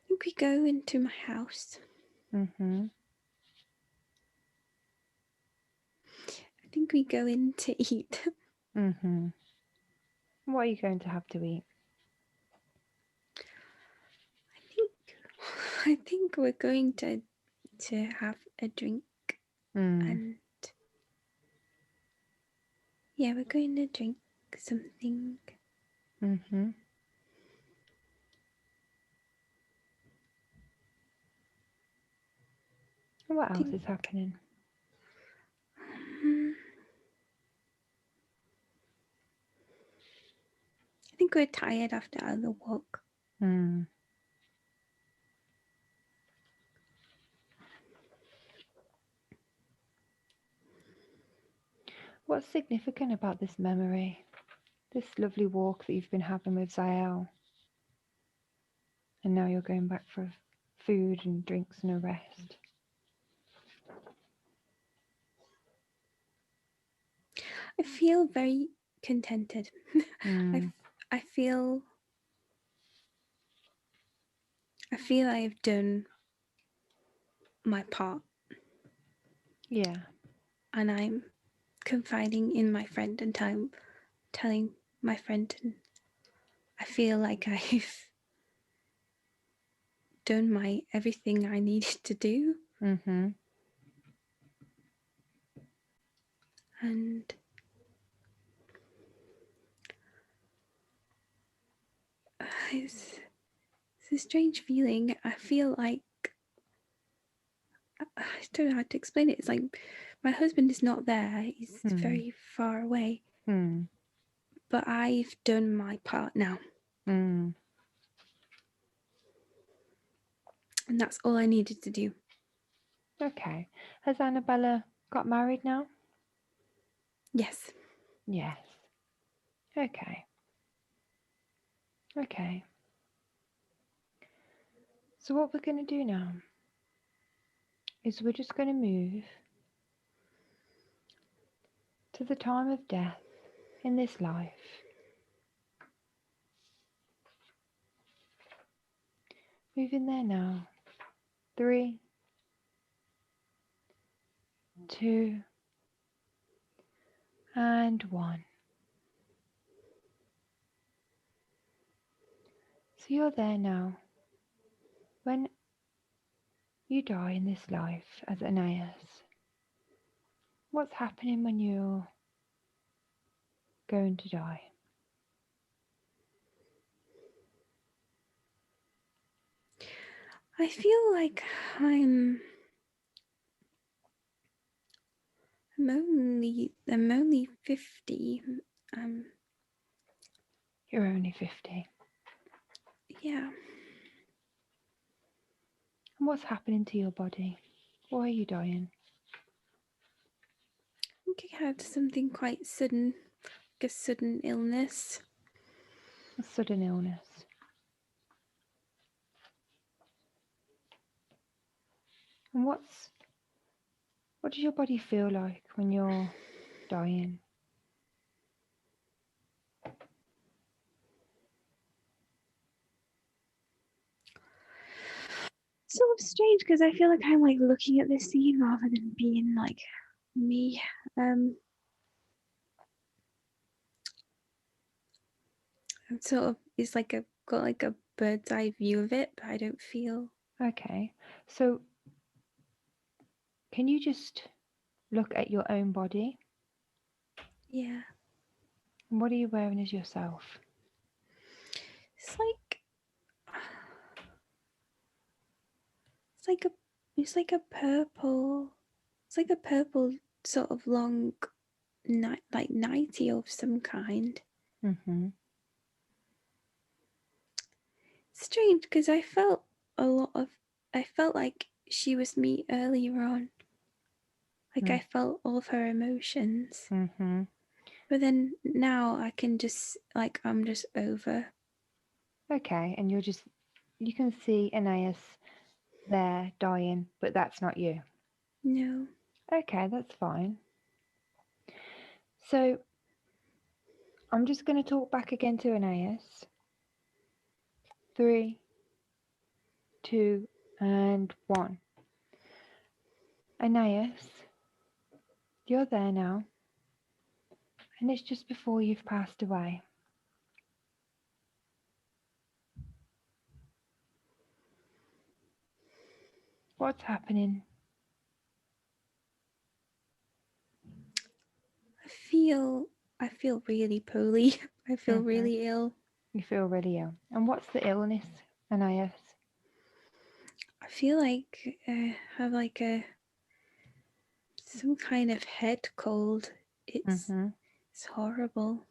think we go into my house. Mm-hmm. I think we go in to eat. Mm-hmm. What are you going to have to eat? I think we're going to have a drink. Mm. And yeah, we're going to drink something. Mm-hmm. What else is happening? I think we're tired after the walk. Mm. What's significant about this memory? This lovely walk that you've been having with Zael? And now you're going back for food and drinks and a rest. I feel very contented. Mm. I feel I've done my part. Yeah. And I'm confiding in my friend and telling my friend, and I feel like I've done everything I needed to do. Mm-hmm. And it's a strange feeling. I feel like I don't know how to explain it. It's like my husband is not there. He's very far away. Mm. But I've done my part now. Mm. And that's all I needed to do. Okay. Has Annabella got married now? Yes. Yes. Okay. Okay. So what we're going to do now is we're just going to move to the time of death in this life. Move in there now. 3, 2, and 1. So you're there now. When you die in this life as Aeneas, what's happening when you're going to die? I feel like I'm only 50. You're only 50. Yeah. And what's happening to your body? Why are you dying? I think I had something quite sudden, like a sudden illness. A sudden illness. And what does your body feel like when you're dying? Sort of strange because I feel like I'm like looking at this scene rather than being like me. I'm sort of it's like got like a bird's eye view of it, but I don't feel. Okay. So can you just look at your own body? Yeah. And what are you wearing as yourself? It's like a It's like a purple. It's like a purple sort of long, like nightie of some kind. Mm-hmm. Strange because I felt a lot of. I felt like she was me earlier on. Like I felt all of her emotions. Mm-hmm. But then now I can just, like, I'm just over. Okay, and you can see Aeneas there dying, but that's not you. No. Okay, that's fine. So I'm just going to talk back again to Aeneas. 3, 2, and 1. Aeneas, you're there now, and it's just before you've passed away. What's happening? I feel really poorly. I feel Mm-hmm. really ill. You feel really ill. And what's the illness, Aeneas? I feel like I have like some kind of head cold. It's Mm-hmm. it's horrible.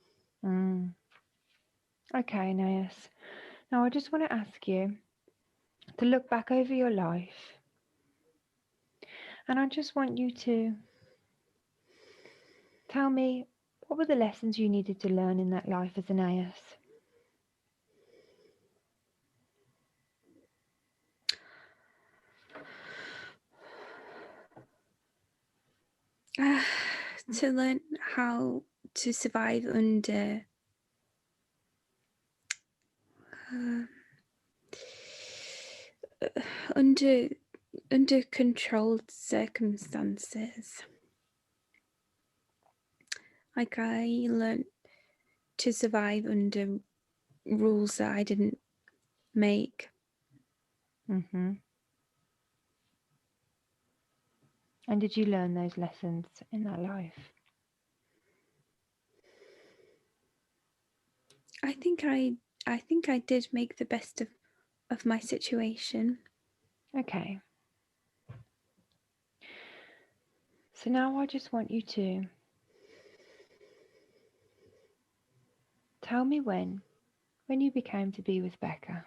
Okay, Aeneas. Now I just want to ask you to look back over your life, and I just want you to tell me, what were the lessons you needed to learn in that life as Aeneas? To learn how to survive uh, under under controlled circumstances. Like I learned to survive under rules that I didn't make. Mm-hmm. And did you learn those lessons in that life? I think I did make the best of my situation. Okay. So now I just want you to tell me when you became to be with Becca.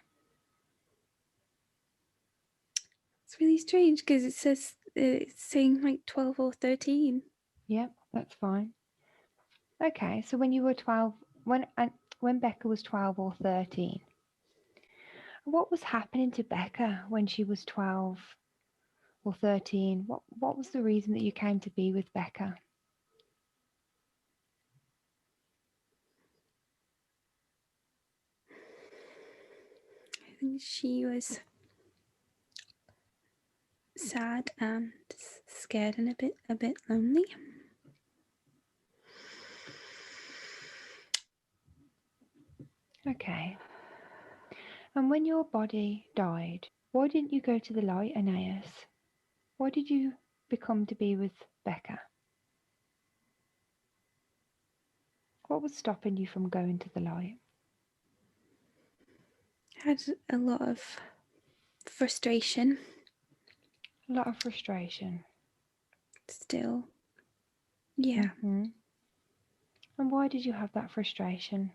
It's really strange because it says it's saying like 12 or 13. Yep, that's fine. Okay, so when you were 12, when Becca was 12 or 13, what was happening to Becca when she was 12 or 13? What was the reason that you came to be with Becca? I think she was sad and scared and a bit lonely. Okay. And when your body died, why didn't you go to the light, Aeneas? Why did you become to be with Becca? What was stopping you from going to the light? I had a lot of frustration A lot of frustration. still. Yeah. Mm-hmm. And why did you have that frustration?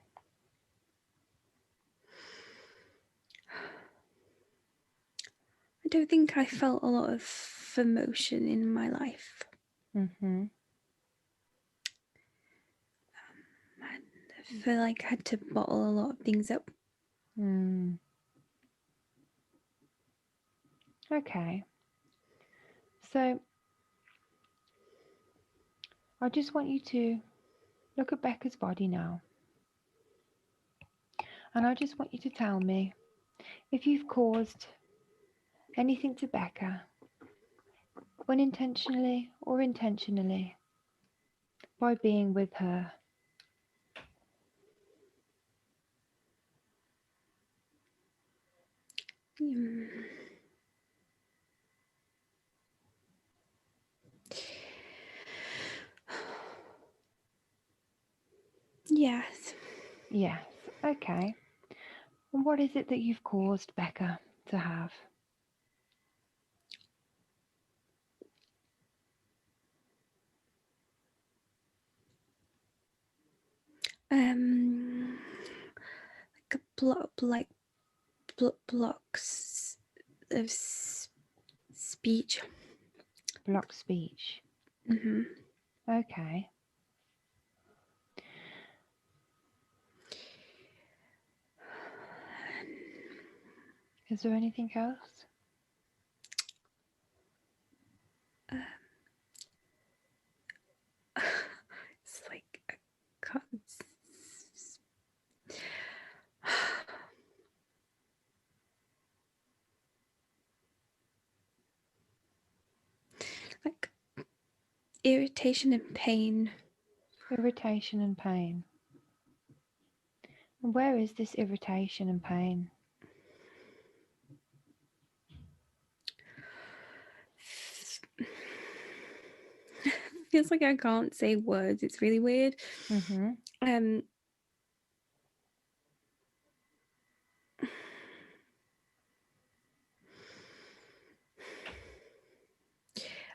I don't think I felt a lot of emotion in my life. Mm-hmm. I feel like I had to bottle a lot of things up. Mm. Okay. So I just want you to look at Becca's body now. And I just want you to tell me if you've caused anything to Becca, unintentionally or intentionally, by being with her. Mm. Yes. Yes. Okay. And what is it that you've caused Becca to have? Like a blocks of speech. Block speech. Mm-hmm. Okay. Is there anything else? It's like I can't. Like irritation and pain. Irritation and pain. And where is this irritation and pain? Feels like I can't say words. It's really weird. Mm-hmm.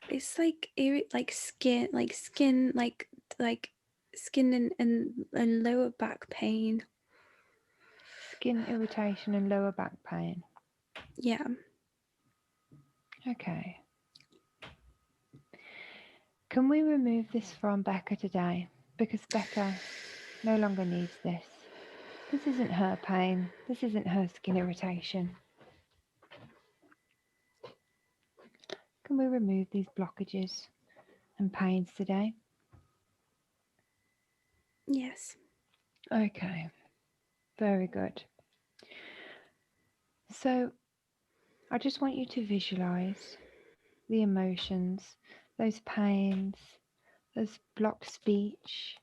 It's like skin, like skin and lower back pain. Skin irritation and lower back pain. Yeah. Okay. Can we remove this from Becca today? Because Becca no longer needs this. This isn't her pain. This isn't her skin irritation. Can we remove these blockages and pains today? Yes. Okay. Very good. So I just want you to visualize the emotions, those pains, those blocked speech,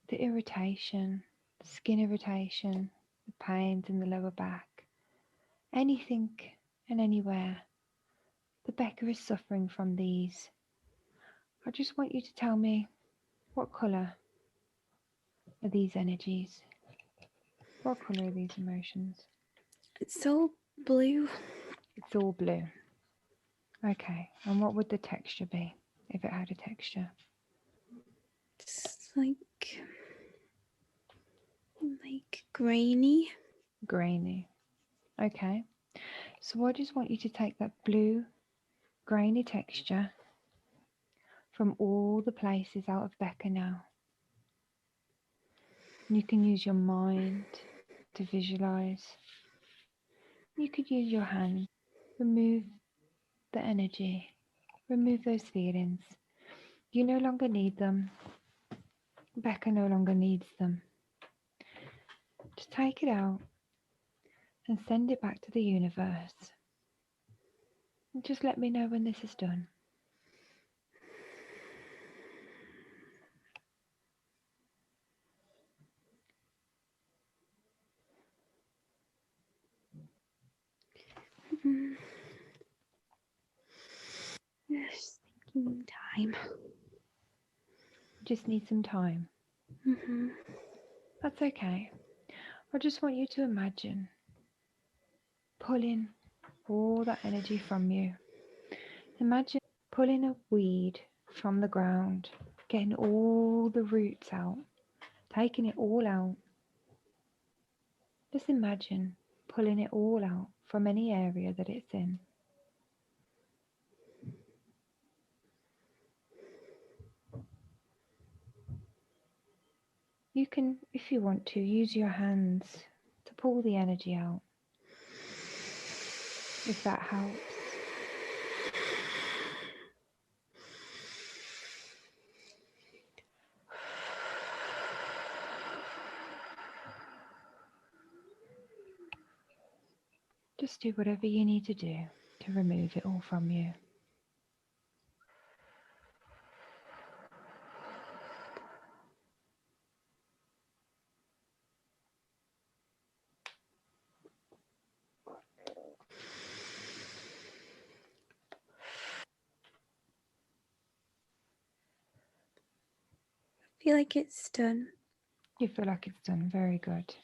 the irritation, the skin irritation, the pains in the lower back, anything and anywhere that Becca is suffering from these. I just want you to tell me, what colour are these energies? What colour are these emotions? It's so blue. It's all blue. Okay, and what would the texture be if it had a texture? It's like grainy. Grainy. Okay, so I just want you to take that blue, grainy texture from all the places out of Becca now. You can use your mind to visualize. You could use your hand. Remove the energy. Remove those feelings. You no longer need them. Becca no longer needs them. Just take it out and send it back to the universe. And just let me know when this is done. Just taking time. Just need some time. Mm-hmm. That's okay. I just want you to imagine pulling all that energy from you. Imagine pulling a weed from the ground, getting all the roots out, taking it all out. Just imagine pulling it all out from any area that it's in. You can, if you want to, use your hands to pull the energy out, if that helps. Just do whatever you need to do to remove it all from you. I feel like it's done. You feel like it's done. Very good.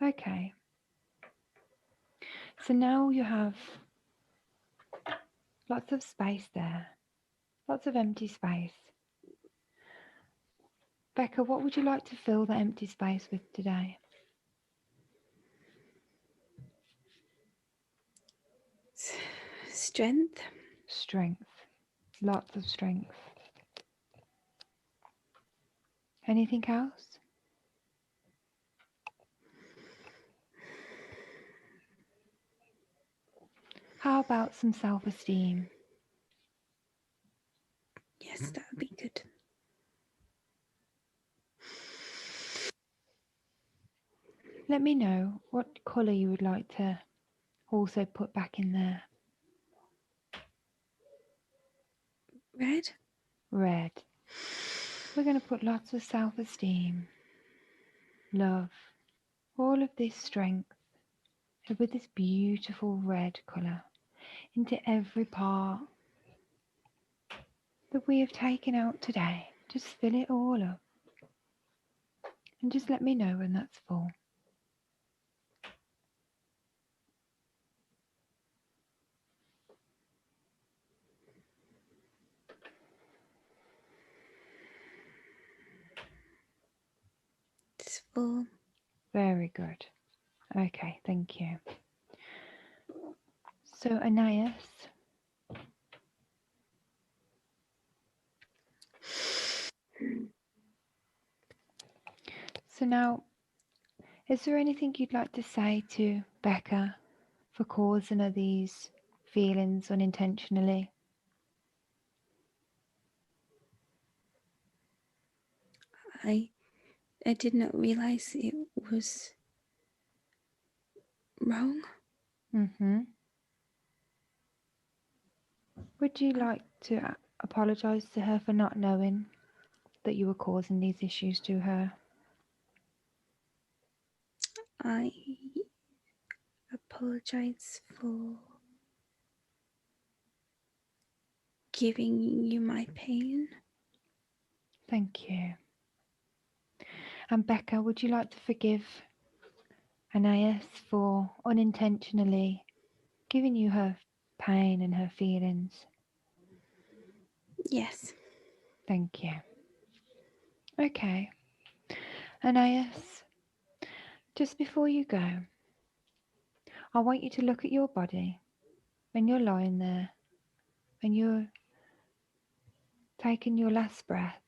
Okay. So now you have lots of space there, lots of empty space. Becca, what would you like to fill the empty space with today? Strength. Strength. Lots of strength. Anything else? How about some self-esteem? Yes, that would be good. Let me know what colour you would like to also put back in there. Red. Red. We're going to put lots of self-esteem, love, all of this strength with this beautiful red colour into every part that we have taken out today. Just fill it all up and just let me know when that's full. It's full. Very good. Okay, thank you. So Anais, so now, is there anything you'd like to say to Becca for causing her these feelings unintentionally? I did not realize it was wrong. Mm-hmm. Would you like to apologise to her for not knowing that you were causing these issues to her? I apologize for giving you my pain. Thank you. And Becca, would you like to forgive Anais for unintentionally giving you her pain and her feelings? Yes. Thank you. Okay. Anais, just before you go, I want you to look at your body when you're lying there and you're taking your last breath.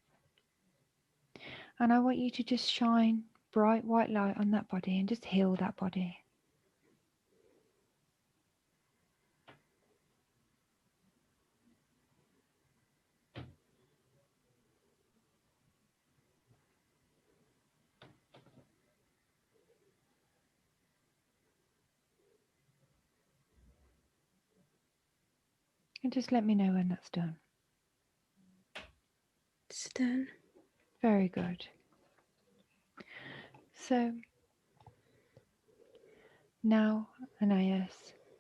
And I want you to just shine bright white light on that body and just heal that body. And just let me know when that's done. It's done. Very good. So now, Anais,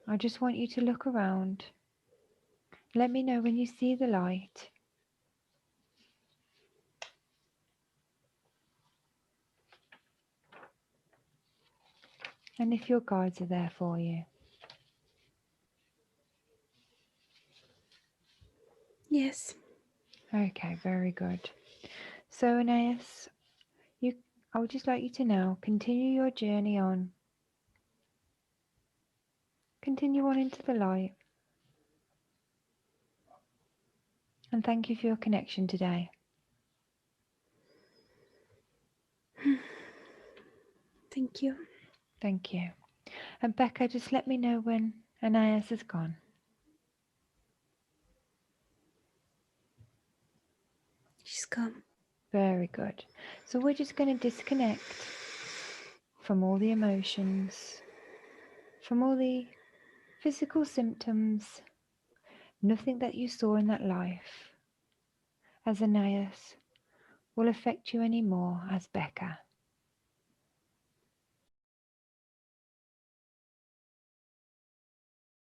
I just want you to look around. Let me know when you see the light. And if your guides are there for you. Yes. Okay, very good. So Anais, I would just like you to now continue your journey on. Continue on into the light. And thank you for your connection today. Thank you. Thank you. And Becca, just let me know when Anais has gone. She's gone. Very good. So we're just going to disconnect from all the emotions, from all the physical symptoms, nothing that you saw in that life as Anais will affect you anymore as Becca.